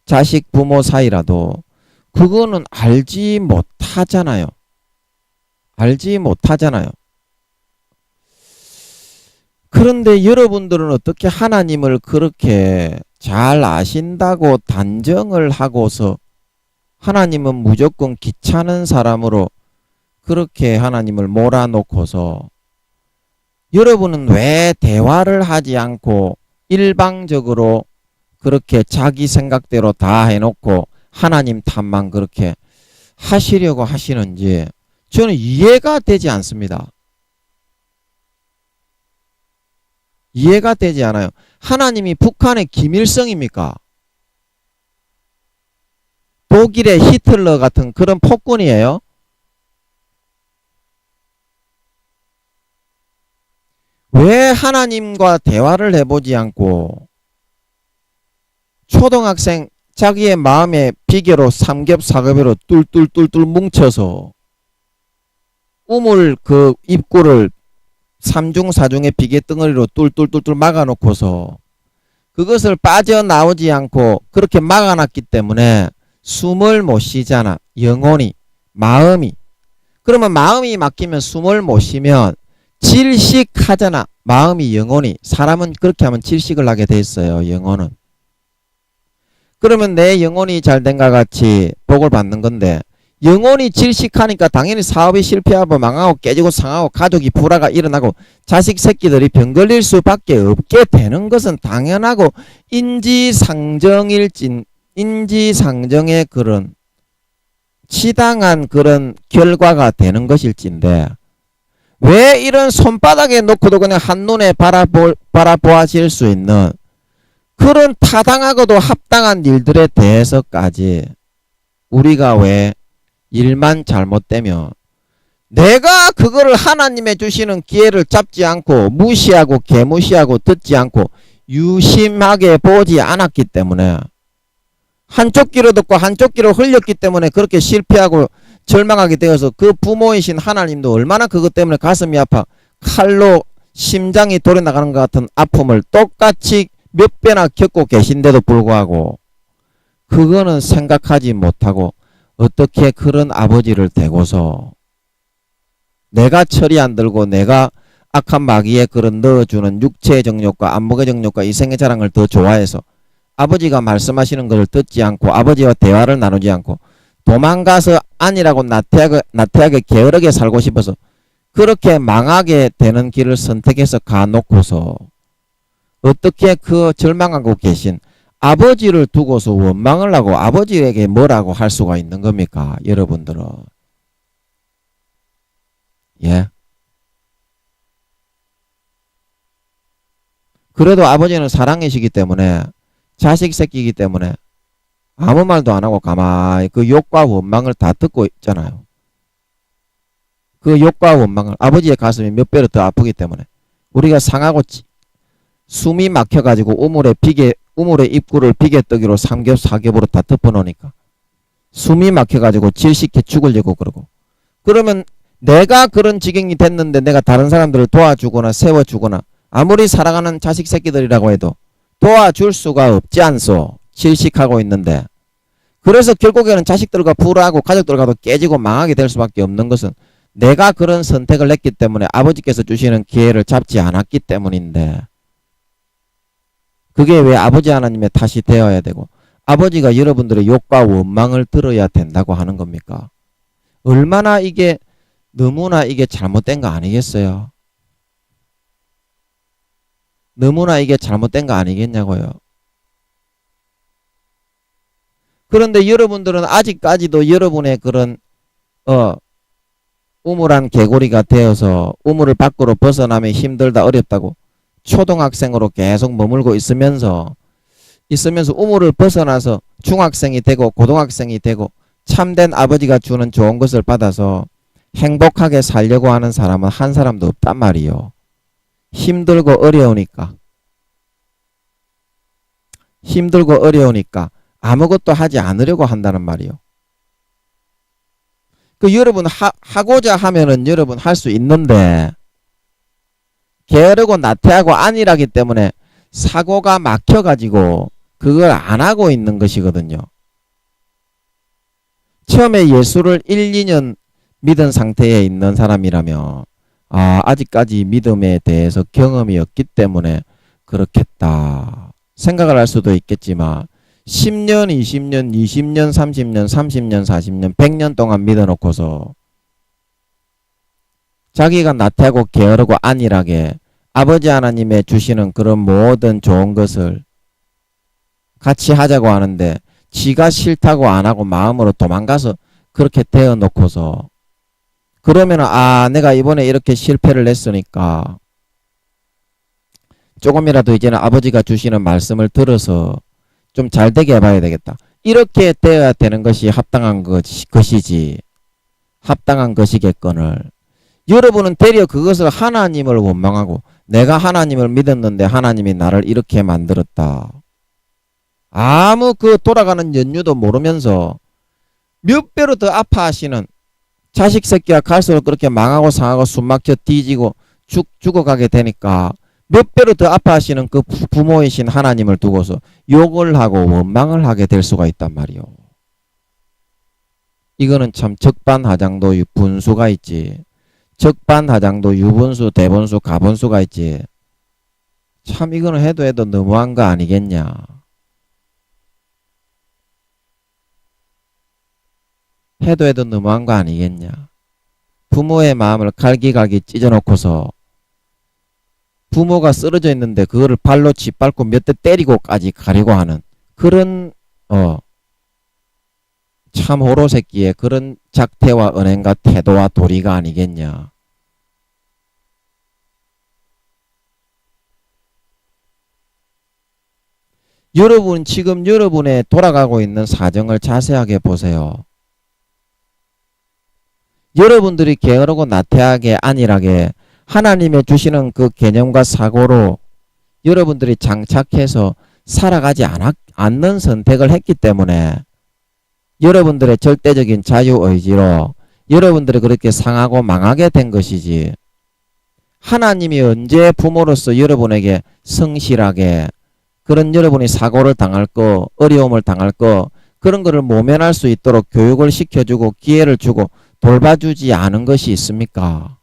Speaker 1: 자식 부모 사이라도 그거는 알지 못하잖아요. 그런데 여러분들은 어떻게 하나님을 그렇게 잘 아신다고 단정을 하고서 하나님은 무조건 귀찮은 사람으로 그렇게 하나님을 몰아놓고서 여러분은 왜 대화를 하지 않고 일방적으로 그렇게 자기 생각대로 다 해놓고 하나님 탓만 그렇게 하시려고 하시는지 저는 이해가 되지 않습니다. 이해가 되지 않아요. 하나님이 북한의 김일성입니까? 독일의 히틀러 같은 그런 폭군이에요? 왜 하나님과 대화를 해보지 않고 초등학생 자기의 마음의 비계로 삼겹사겹으로 뚫뚫뚫뚫 뭉쳐서 우물 그 입구를 삼중사중의 비계 덩어리로 뚫뚫뚫뚫 막아놓고서 그것을 빠져나오지 않고 그렇게 막아놨기 때문에 숨을 못 쉬잖아. 영혼이, 마음이. 그러면 마음이 막히면 숨을 못 쉬면 질식하잖아. 마음이, 영혼이. 사람은 그렇게 하면 질식을 하게 돼 있어요. 영혼은. 그러면 내 영혼이 잘된과 같이 복을 받는 건데 영혼이 질식하니까 당연히 사업이 실패하고 망하고 깨지고 상하고 가족이 불화가 일어나고 자식 새끼들이 병 걸릴 수밖에 없게 되는 것은 당연하고 인지상정의 그런 치당한 그런 결과가 되는 것일진데 왜 이런 손바닥에 놓고도 그냥 한눈에 바라보아질 수 있는 그런 타당하고도 합당한 일들에 대해서까지 우리가 왜 일만 잘못되면 내가 그거를 하나님의 주시는 기회를 잡지 않고 무시하고 개무시하고 듣지 않고 유심하게 보지 않았기 때문에 한쪽 귀로 듣고 한쪽 귀로 흘렸기 때문에 그렇게 실패하고 절망하게 되어서 그 부모이신 하나님도 얼마나 그것 때문에 가슴이 아파 칼로 심장이 도려나가는 것 같은 아픔을 똑같이 몇 배나 겪고 계신데도 불구하고 그거는 생각하지 못하고 어떻게 그런 아버지를 대고서 내가 철이 안 들고 내가 악한 마귀에 그런 넣어주는 육체의 정욕과 안목의 정욕과 이생의 자랑을 더 좋아해서 아버지가 말씀하시는 것을 듣지 않고 아버지와 대화를 나누지 않고 도망가서 아니라고 나태하게 게으르게 살고 싶어서 그렇게 망하게 되는 길을 선택해서 가놓고서 어떻게 그 절망하고 계신 아버지를 두고서 원망을 하고 아버지에게 뭐라고 할 수가 있는 겁니까? 여러분들은. 예. 그래도 아버지는 사랑이시기 때문에 자식 새끼이기 때문에 아무 말도 안 하고 가만히 그 욕과 원망을 다 듣고 있잖아요. 그 욕과 원망을 아버지의 가슴이 몇 배로 더 아프기 때문에 우리가 상하고 숨이 막혀가지고 우물의 입구를 비계떡이로 삼겹사겹으로 다 덮어놓으니까 숨이 막혀가지고 질식해 죽으려고 그러고 그러면 내가 그런 지경이 됐는데 내가 다른 사람들을 도와주거나 세워주거나 아무리 사랑하는 자식 새끼들이라고 해도 도와줄 수가 없지 않소. 질식하고 있는데 그래서 결국에는 자식들과 불화하고 가족들과도 깨지고 망하게 될 수밖에 없는 것은 내가 그런 선택을 했기 때문에 아버지께서 주시는 기회를 잡지 않았기 때문인데 그게 왜 아버지 하나님의 탓이 되어야 되고 아버지가 여러분들의 욕과 원망을 들어야 된다고 하는 겁니까? 얼마나 이게 너무나 이게 잘못된 거 아니겠어요? 너무나 이게 잘못된 거 아니겠냐고요. 그런데 여러분들은 아직까지도 여러분의 그런 우물한 개구리가 되어서 우물을 밖으로 벗어나면 힘들다 어렵다고 초등학생으로 계속 머물고 있으면서 우물을 벗어나서 중학생이 되고 고등학생이 되고 참된 아버지가 주는 좋은 것을 받아서 행복하게 살려고 하는 사람은 한 사람도 없단 말이요. 힘들고 어려우니까 아무것도 하지 않으려고 한다는 말이요. 그 여러분 하고자 하면은 여러분 할 수 있는데 게으르고 나태하고 안일하기 때문에 사고가 막혀가지고 그걸 안 하고 있는 것이거든요. 처음에 예수를 1, 2년 믿은 상태에 있는 사람이라면 아직까지 믿음에 대해서 경험이 없기 때문에 그렇겠다 생각을 할 수도 있겠지만 10년, 20년, 20년, 30년, 30년, 40년, 100년 동안 믿어놓고서 자기가 나태하고 게으르고 안일하게 아버지 하나님의 주시는 그런 모든 좋은 것을 같이 하자고 하는데 지가 싫다고 안 하고 마음으로 도망가서 그렇게 되어 놓고서 그러면 내가 이번에 이렇게 실패를 했으니까 조금이라도 이제는 아버지가 주시는 말씀을 들어서 좀 잘되게 해봐야 되겠다. 이렇게 되어야 되는 것이 합당한 것이지. 합당한 것이겠거늘. 여러분은 되려 그것을 하나님을 원망하고 내가 하나님을 믿었는데 하나님이 나를 이렇게 만들었다. 아무 그 돌아가는 연유도 모르면서 몇 배로 더 아파하시는 자식 새끼가 갈수록 그렇게 망하고 상하고 숨막혀 뒤지고 죽어가게 되니까 몇 배로 더 아파하시는 그 부모이신 하나님을 두고서 욕을 하고 원망을 하게 될 수가 있단 말이요. 이거는 참 적반하장도 분수가 있지. 적반하장도 유분수, 대분수, 가분수가 있지. 참 이거는 해도 너무한 거 아니겠냐. 해도 너무한 거 아니겠냐. 부모의 마음을 갈기갈기 찢어놓고서 부모가 쓰러져 있는데 그거를 발로 짓밟고 몇 대 때리고까지 가려고 하는 그런 참 호로새끼의 그런 작태와 은행과 태도와 도리가 아니겠냐. 여러분 지금 여러분의 돌아가고 있는 사정을 자세하게 보세요. 여러분들이 게으르고 나태하게 안일하게 하나님의 주시는 그 개념과 사고로 여러분들이 장착해서 살아가지 않는 선택을 했기 때문에 여러분들의 절대적인 자유의지로 여러분들이 그렇게 상하고 망하게 된 것이지. 하나님이 언제 부모로서 여러분에게 성실하게 그런 여러분이 사고를 당할 거, 어려움을 당할 거 그런 거를 모면할 수 있도록 교육을 시켜주고 기회를 주고 돌봐주지 않은 것이 있습니까?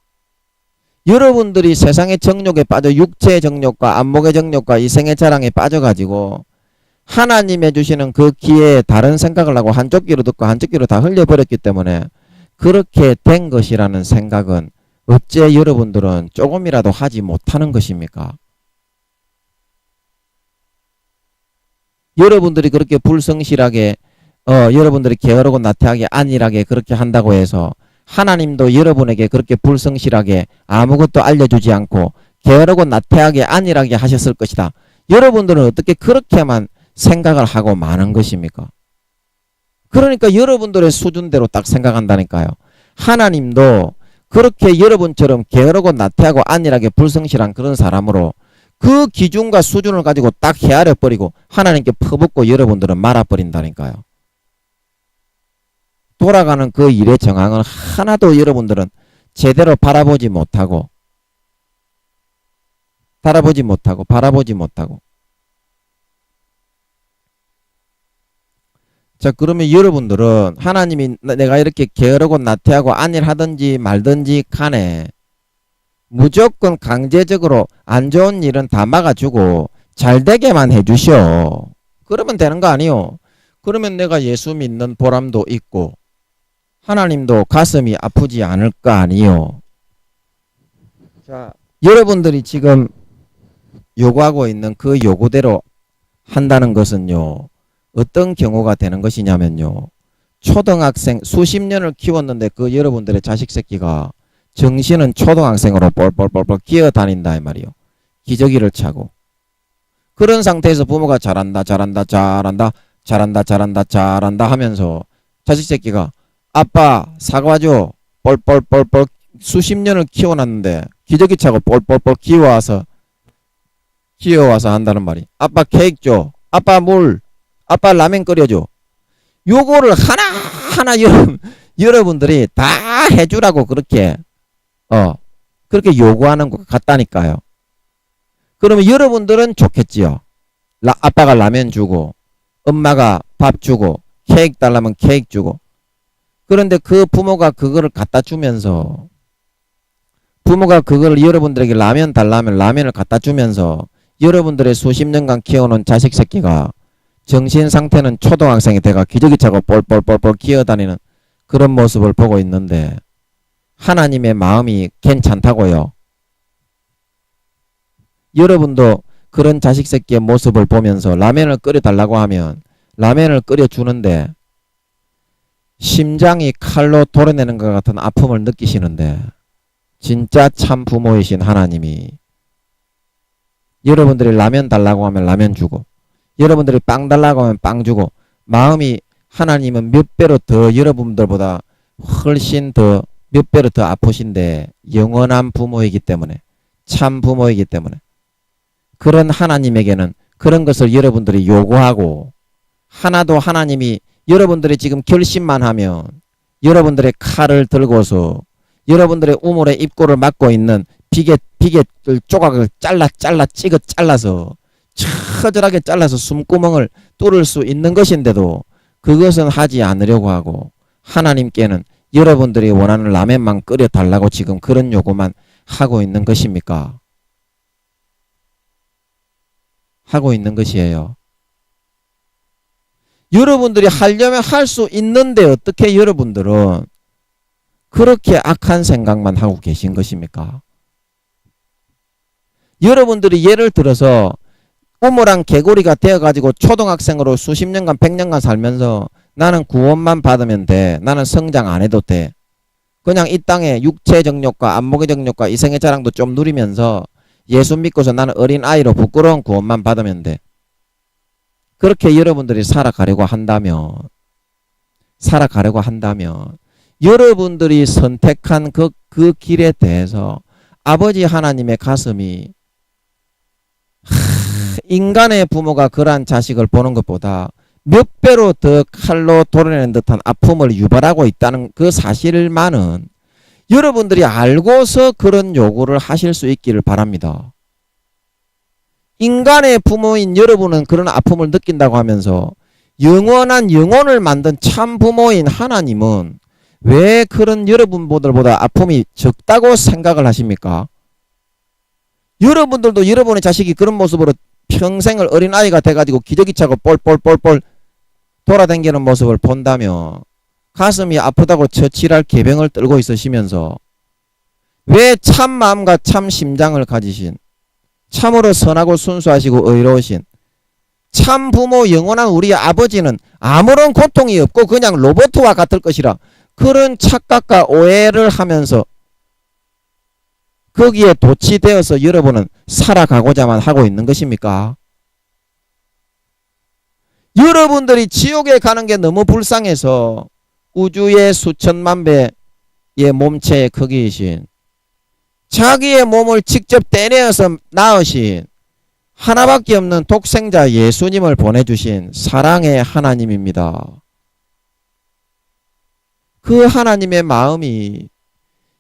Speaker 1: 여러분들이 세상의 정욕에 빠져 육체의 정욕과 안목의 정욕과 이생의 자랑에 빠져가지고 하나님의 주시는 그 기회에 다른 생각을 하고 한쪽 귀로 듣고 한쪽 귀로 다 흘려버렸기 때문에 그렇게 된 것이라는 생각은 어째 여러분들은 조금이라도 하지 못하는 것입니까? 여러분들이 그렇게 불성실하게 여러분들이 게으르고 나태하게 안일하게 그렇게 한다고 해서 하나님도 여러분에게 그렇게 불성실하게 아무것도 알려주지 않고 게으르고 나태하게 안일하게 하셨을 것이다. 여러분들은 어떻게 그렇게만 생각을 하고 마는 것입니까? 그러니까 여러분들의 수준대로 딱 생각한다니까요. 하나님도 그렇게 여러분처럼 게으르고 나태하고 안일하게 불성실한 그런 사람으로 그 기준과 수준을 가지고 딱 헤아려버리고 하나님께 퍼붓고 여러분들은 말아버린다니까요. 돌아가는 그 일의 정황은 하나도 여러분들은 제대로 바라보지 못하고 자, 그러면 여러분들은 하나님이 내가 이렇게 게으르고 나태하고 안일하든지 말든지 간에 무조건 강제적으로 안 좋은 일은 다 막아주고 잘 되게만 해주시오. 그러면 되는 거 아니요. 그러면 내가 예수 믿는 보람도 있고 하나님도 가슴이 아프지 않을 거 아니요. 자, 여러분들이 지금 요구하고 있는 그 요구대로 한다는 것은요. 어떤 경우가 되는 것이냐면요. 초등학생 수십 년을 키웠는데 그 여러분들의 자식 새끼가 정신은 초등학생으로 뻘뻘뻘뻘 기어다닌다 이 말이요. 기저귀를 차고. 그런 상태에서 부모가 잘한다 하면서 자식 새끼가 아빠 사과줘 뻘뻘뻘뻘 수십 년을 키워놨는데 기저귀 차고 뻘뻘뻘 기어와서 한다는 말이. 아빠 케이크 줘. 아빠 물. 아빠 라면 끓여줘. 요거를 하나하나 여러분들이 다 해주라고 그렇게 요구하는 것 같다니까요. 그러면 여러분들은 좋겠지요. 아빠가 라면 주고 엄마가 밥 주고 케이크 달라면 케이크 주고. 그런데 그 부모가 그거를 갖다 주면서 부모가 그걸 여러분들에게 라면 달라면 라면을 갖다 주면서 여러분들의 수십 년간 키워놓은 자식 새끼가 정신 상태는 초등학생이 돼가 기저귀 차고 뻘뻘뻘뻘 기어다니는 그런 모습을 보고 있는데 하나님의 마음이 괜찮다고요. 여러분도 그런 자식 새끼의 모습을 보면서 라면을 끓여달라고 하면 라면을 끓여주는데 심장이 칼로 도려내는 것 같은 아픔을 느끼시는데 진짜 참 부모이신 하나님이 여러분들이 라면 달라고 하면 라면 주고 여러분들이 빵 달라고 하면 빵 주고 마음이 하나님은 몇 배로 더 여러분들보다 훨씬 더 몇 배로 더 아프신데 영원한 부모이기 때문에 참 부모이기 때문에 그런 하나님에게는 그런 것을 여러분들이 요구하고 하나도 하나님이 여러분들이 지금 결심만 하면 여러분들의 칼을 들고서 여러분들의 우물의 입구를 막고 있는 비계 조각을 잘라서 처절하게 잘라서 숨구멍을 뚫을 수 있는 것인데도 그것은 하지 않으려고 하고 하나님께는 여러분들이 원하는 라면만 끓여달라고 지금 그런 요구만 하고 있는 것입니까? 하고 있는 것이에요. 여러분들이 하려면 할 수 있는데 어떻게 여러분들은 그렇게 악한 생각만 하고 계신 것입니까? 여러분들이 예를 들어서 우물안 개구리가 되어가지고 초등학생으로 수십 년간 100년간 살면서 나는 구원만 받으면 돼. 나는 성장 안 해도 돼. 그냥 이 땅에 육체 정욕과 안목의 정욕과 이생의 자랑도 좀 누리면서 예수 믿고서 나는 어린아이로 부끄러운 구원만 받으면 돼. 그렇게 여러분들이 살아가려고 한다면 여러분들이 선택한 그 길에 대해서 아버지 하나님의 가슴이 인간의 부모가 그러한 자식을 보는 것보다 몇 배로 더 칼로 도려내는 듯한 아픔을 유발하고 있다는 그 사실만은 여러분들이 알고서 그런 요구를 하실 수 있기를 바랍니다. 인간의 부모인 여러분은 그런 아픔을 느낀다고 하면서 영원한 영혼을 만든 참 부모인 하나님은 왜 그런 여러분들보다 아픔이 적다고 생각을 하십니까? 여러분들도 여러분의 자식이 그런 모습으로 평생을 어린아이가 돼가지고 기저귀 차고 뻘뻘뻘뻘 돌아다니는 모습을 본다며 가슴이 아프다고 처칠할 계병을 떨고 있으시면서 왜 참 마음과 참 심장을 가지신 참으로 선하고 순수하시고 의로우신 참 부모 영원한 우리 아버지는 아무런 고통이 없고 그냥 로봇과 같을 것이라 그런 착각과 오해를 하면서 거기에 도취되어서 여러분은 살아가고자만 하고 있는 것입니까? 여러분들이 지옥에 가는 게 너무 불쌍해서 우주의 수천만 배의 몸체의 크기이신 자기의 몸을 직접 떼내어서 낳으신 하나밖에 없는 독생자 예수님을 보내주신 사랑의 하나님입니다. 그 하나님의 마음이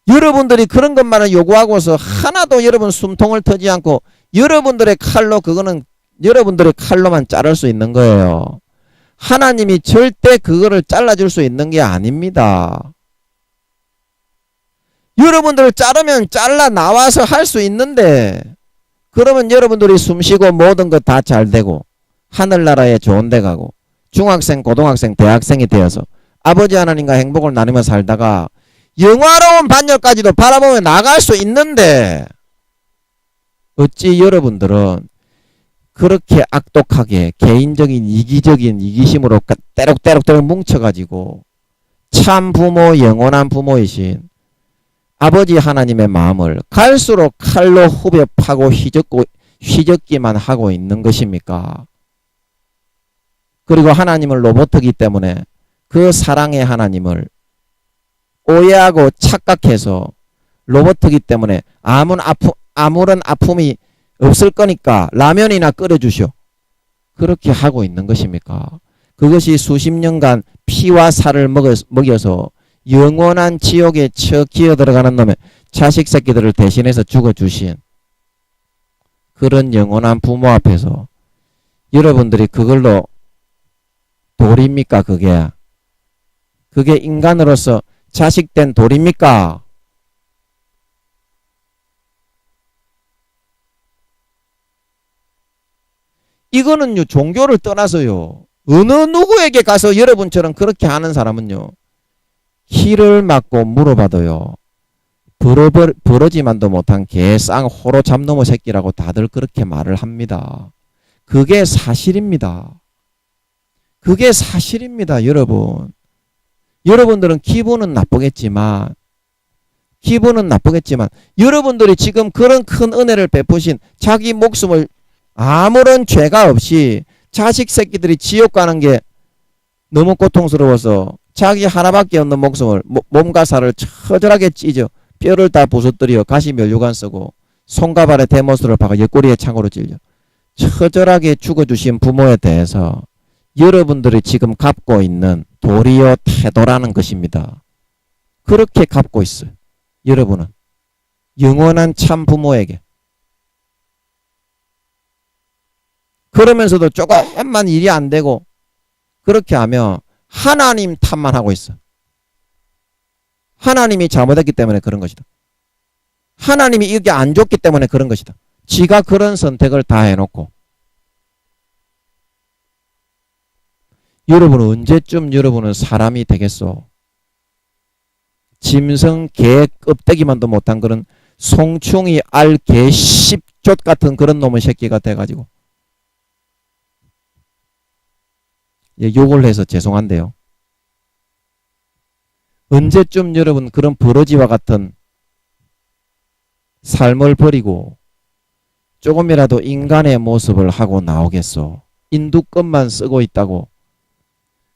Speaker 1: 여러분들이 그런 것만을 요구하고서 하나도 여러분 숨통을 터지 않고 여러분들의 칼로 그거는 여러분들의 칼로만 자를 수 있는 거예요. 하나님이 절대 그거를 잘라줄 수 있는 게 아닙니다. 여러분들 자르면 잘라 나와서 할 수 있는데 그러면 여러분들이 숨쉬고 모든 것 다 잘 되고 하늘나라에 좋은 데 가고 중학생, 고등학생, 대학생이 되어서 아버지 하나님과 행복을 나누며 살다가 영화로운 반열까지도 바라보며 나갈 수 있는데 어찌 여러분들은 그렇게 악독하게 개인적인 이기적인 이기심으로 때록때록 뭉쳐가지고 참 부모 영원한 부모이신 아버지 하나님의 마음을 갈수록 칼로 후벼 파고 휘젓기만 하고 있는 것입니까? 그리고 하나님을 로봇이기 때문에 그 사랑의 하나님을 오해하고 착각해서 로봇이기 때문에 아무런 아픔이 없을 거니까 라면이나 끓여주시오. 그렇게 하고 있는 것입니까? 그것이 수십 년간 피와 살을 먹여서 영원한 지옥에 기어 들어가는 놈의 자식 새끼들을 대신해서 죽어주신 그런 영원한 부모 앞에서 여러분들이 그걸로 도리입니까? 그게 인간으로서 자식된 도리입니까? 이거는요, 종교를 떠나서요, 어느 누구에게 가서 여러분처럼 그렇게 하는 사람은요, 키를 맞고 물어봐도요, 버러지만도 못한 개쌍 호로 잡놈의 새끼라고 다들 그렇게 말을 합니다. 그게 사실입니다. 그게 사실입니다, 여러분. 여러분들은 기분은 나쁘겠지만 여러분들이 지금 그런 큰 은혜를 베푸신 자기 목숨을 아무런 죄가 없이 자식 새끼들이 지옥 가는 게 너무 고통스러워서 자기 하나밖에 없는 목숨을 몸과 살을 처절하게 찢어 뼈를 다 부서뜨려 가시 면류관 쓰고 손과 발에 대못으로 박아 옆구리에 창으로 찔려 처절하게 죽어주신 부모에 대해서 여러분들이 지금 갖고 있는 도리어 태도라는 것입니다. 그렇게 갖고 있어요. 여러분은 영원한 참 부모에게. 그러면서도 조금만 일이 안 되고 그렇게 하면 하나님 탓만 하고 있어. 하나님이 잘못했기 때문에 그런 것이다. 하나님이 이게 안 좋기 때문에 그런 것이다. 지가 그런 선택을 다 해놓고. 여러분은 언제쯤 여러분은 사람이 되겠소? 짐승 개 껍데기만도 못한 그런 송충이 알 개 십족 같은 그런 놈의 새끼가 돼가지고. 예, 욕을 해서 죄송한데요. 언제쯤 여러분 그런 버러지와 같은 삶을 버리고 조금이라도 인간의 모습을 하고 나오겠소? 인두껍만 쓰고 있다고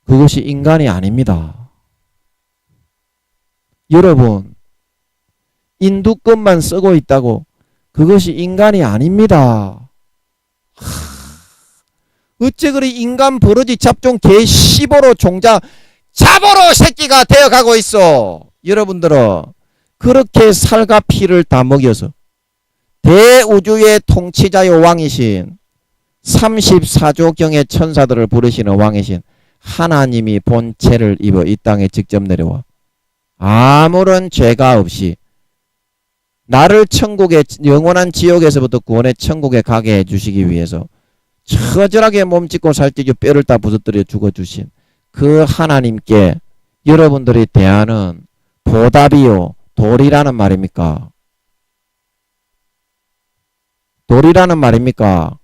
Speaker 1: 그것이 인간이 아닙니다. 여러분, 인두껍만 쓰고 있다고 그것이 인간이 아닙니다. 어째 그리 인간 버러지 잡종 개 씨보로 종자 잡으로 새끼가 되어가고 있어. 여러분들은 그렇게 살과 피를 다 먹여서 대우주의 통치자요 왕이신 34조경의 천사들을 부르시는 왕이신 하나님이 본체를 입어 이 땅에 직접 내려와 아무런 죄가 없이 나를 천국의 영원한 지옥에서부터 구원의 천국에 가게 해주시기 위해서 처절하게 몸짓고 살찌고 뼈를 다 부서뜨려 죽어주신 그 하나님께 여러분들이 대하는 보답이요 도리라는 말입니까? 도리라는 말입니까?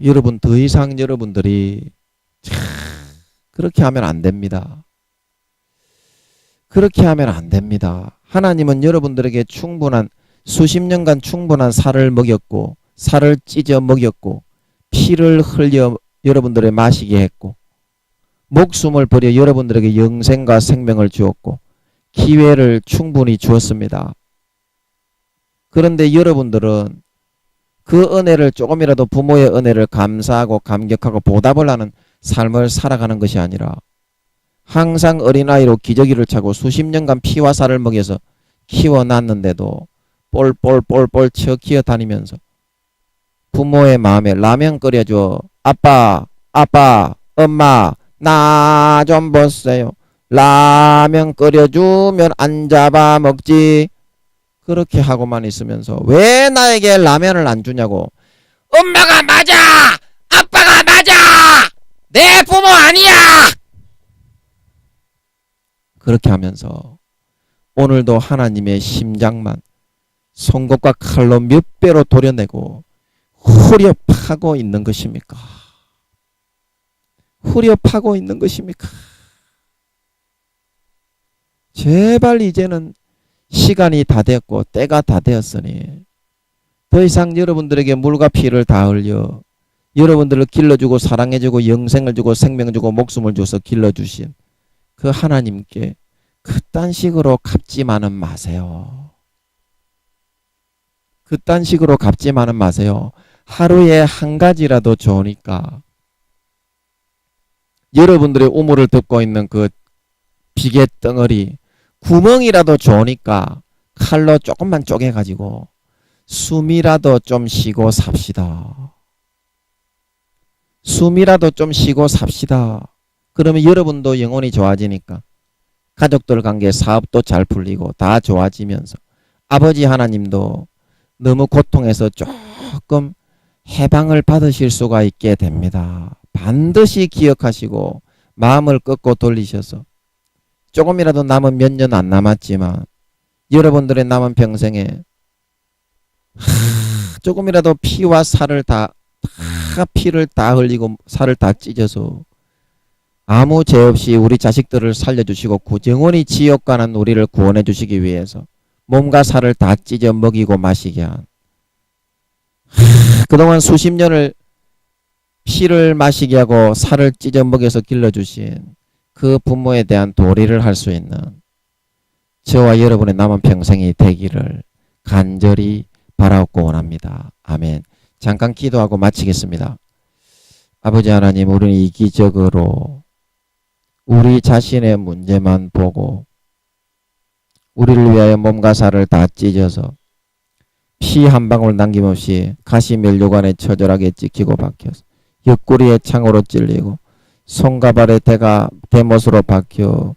Speaker 1: 여러분 더 이상 여러분들이 그렇게 하면 안 됩니다. 그렇게 하면 안 됩니다. 하나님은 여러분들에게 충분한 수십 년간 충분한 살을 먹였고 살을 찢어 먹였고 피를 흘려 여러분들의 마시게 했고 목숨을 버려 여러분들에게 영생과 생명을 주었고 기회를 충분히 주었습니다. 그런데 여러분들은 그 은혜를 조금이라도 부모의 은혜를 감사하고 감격하고 보답을 하는 삶을 살아가는 것이 아니라 항상 어린아이로 기저귀를 차고 수십 년간 피와 살을 먹여서 키워놨는데도 뻘뻘뻘뻘 쳐 기어다니면서 부모의 마음에 라면 끓여줘. 아빠, 엄마, 나 좀 보세요. 라면 끓여주면 안 잡아먹지. 그렇게 하고만 있으면서 왜 나에게 라면을 안 주냐고. 엄마가 맞아! 아빠가 맞아! 내 부모 아니야! 그렇게 하면서 오늘도 하나님의 심장만 송곳과 칼로 몇 배로 도려내고 후려 파고 있는 것입니까? 후려 파고 있는 것입니까? 제발 이제는 시간이 다 되었고 때가 다 되었으니 더 이상 여러분들에게 물과 피를 다 흘려 여러분들을 길러주고 사랑해주고 영생을 주고 생명 주고 목숨을 줘서 길러주신 그 하나님께 그딴 식으로 갚지만은 마세요. 그딴 식으로 갚지만은 마세요. 하루에 한 가지라도 좋으니까 여러분들의 우물을 덮고 있는 그 비계 덩어리 구멍이라도 좋으니까 칼로 조금만 쪼개가지고 숨이라도 좀 쉬고 삽시다. 숨이라도 좀 쉬고 삽시다. 그러면 여러분도 영혼이 좋아지니까 가족들 관계 사업도 잘 풀리고 다 좋아지면서 아버지 하나님도 너무 고통해서 조금 해방을 받으실 수가 있게 됩니다. 반드시 기억하시고 마음을 꺾고 돌리셔서 조금이라도 남은 몇 년 안 남았지만 여러분들의 남은 평생에 조금이라도 피와 살을 다 피를 다 흘리고 살을 다 찢어서 아무 죄 없이 우리 자식들을 살려주시고 구정원이 지옥 가는 우리를 구원해 주시기 위해서 몸과 살을 다 찢어 먹이고 마시게 한 그동안 수십 년을 피를 마시게 하고 살을 찢어 먹여서 길러주신 그 부모에 대한 도리를 할 수 있는 저와 여러분의 남은 평생이 되기를 간절히 바라옵고 원합니다. 아멘. 잠깐 기도하고 마치겠습니다. 아버지 하나님, 우리는 이기적으로 우리 자신의 문제만 보고 우리를 위하여 몸과 살을 다 찢어서 피 한 방울 남김없이 가시면류관에 처절하게 찍히고 박혀서 옆구리에 창으로 찔리고 손과 발에 대못으로 박혀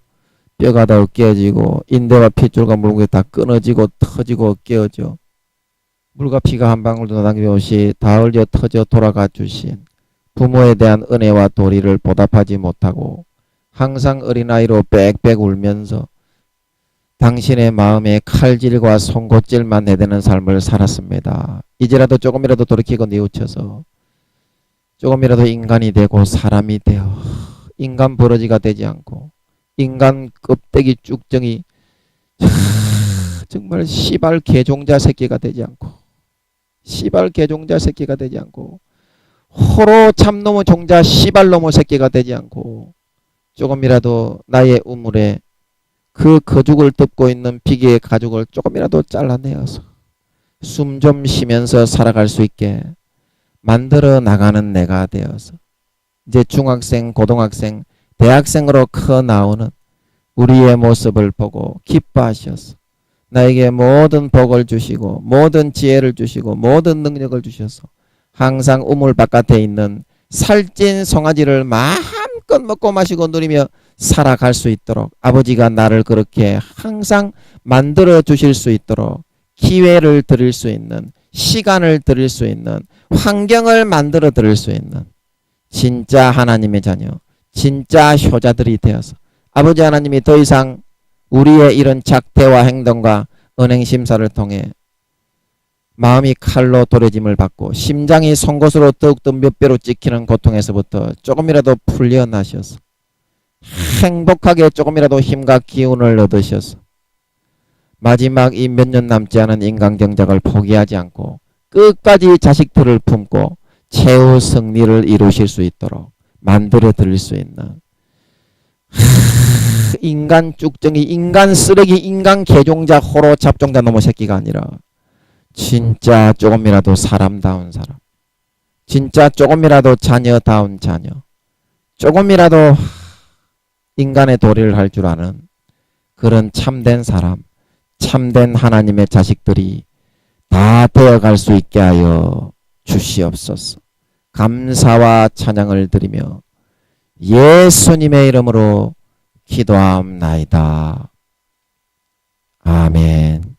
Speaker 1: 뼈가 다 깨어지고 인대와 핏줄과 물고기 다 끊어지고 터지고 깨어져 물과 피가 한 방울도 남김없이 다 흘려 터져 돌아가 주신 부모에 대한 은혜와 도리를 보답하지 못하고 항상 어린아이로 빽빽 울면서 당신의 마음에 칼질과 송곳질만 내대는 삶을 살았습니다. 이제라도 조금이라도 돌이키고 뉘우쳐서 조금이라도 인간이 되고 사람이 되어 인간 버러지가 되지 않고 인간 껍데기 쭉정이 정말 시발 개종자 새끼가 되지 않고 시발 개종자 새끼가 되지 않고 호로 참놈의 종자 시발놈의 새끼가 되지 않고 조금이라도 나의 우물에 그 거죽을 덮고 있는 비계의 가죽을 조금이라도 잘라내어서 숨 좀 쉬면서 살아갈 수 있게 만들어 나가는 내가 되어서 이제 중학생, 고등학생, 대학생으로 커 나오는 우리의 모습을 보고 기뻐하셔서 나에게 모든 복을 주시고 모든 지혜를 주시고 모든 능력을 주셔서 항상 우물 바깥에 있는 살찐 송아지를 마음껏 먹고 마시고 누리며 살아갈 수 있도록 아버지가 나를 그렇게 항상 만들어 주실 수 있도록 기회를 드릴 수 있는 시간을 드릴 수 있는 환경을 만들어 드릴 수 있는 진짜 하나님의 자녀 진짜 효자들이 되어서 아버지 하나님이 더 이상 우리의 이런 작태와 행동과 은행심사를 통해 마음이 칼로 도래짐을 받고 심장이 송곳으로 더욱더 몇 배로 찍히는 고통에서부터 조금이라도 풀려나셔서 행복하게 조금이라도 힘과 기운을 얻으셔서 마지막 이 몇 년 남지 않은 인간 경작을 포기하지 않고 끝까지 자식들을 품고 최후 승리를 이루실 수 있도록 만들어 드릴 수 있는 인간 쭉정이 인간 쓰레기 인간 개종자 호로 잡종자 놈의 새끼가 아니라 진짜 조금이라도 사람다운 사람 진짜 조금이라도 자녀다운 자녀 조금이라도 인간의 도리를 할 줄 아는 그런 참된 사람 참된 하나님의 자식들이 다 되어갈 수 있게 하여 주시옵소서. 감사와 찬양을 드리며 예수님의 이름으로 기도하옵나이다. 아멘.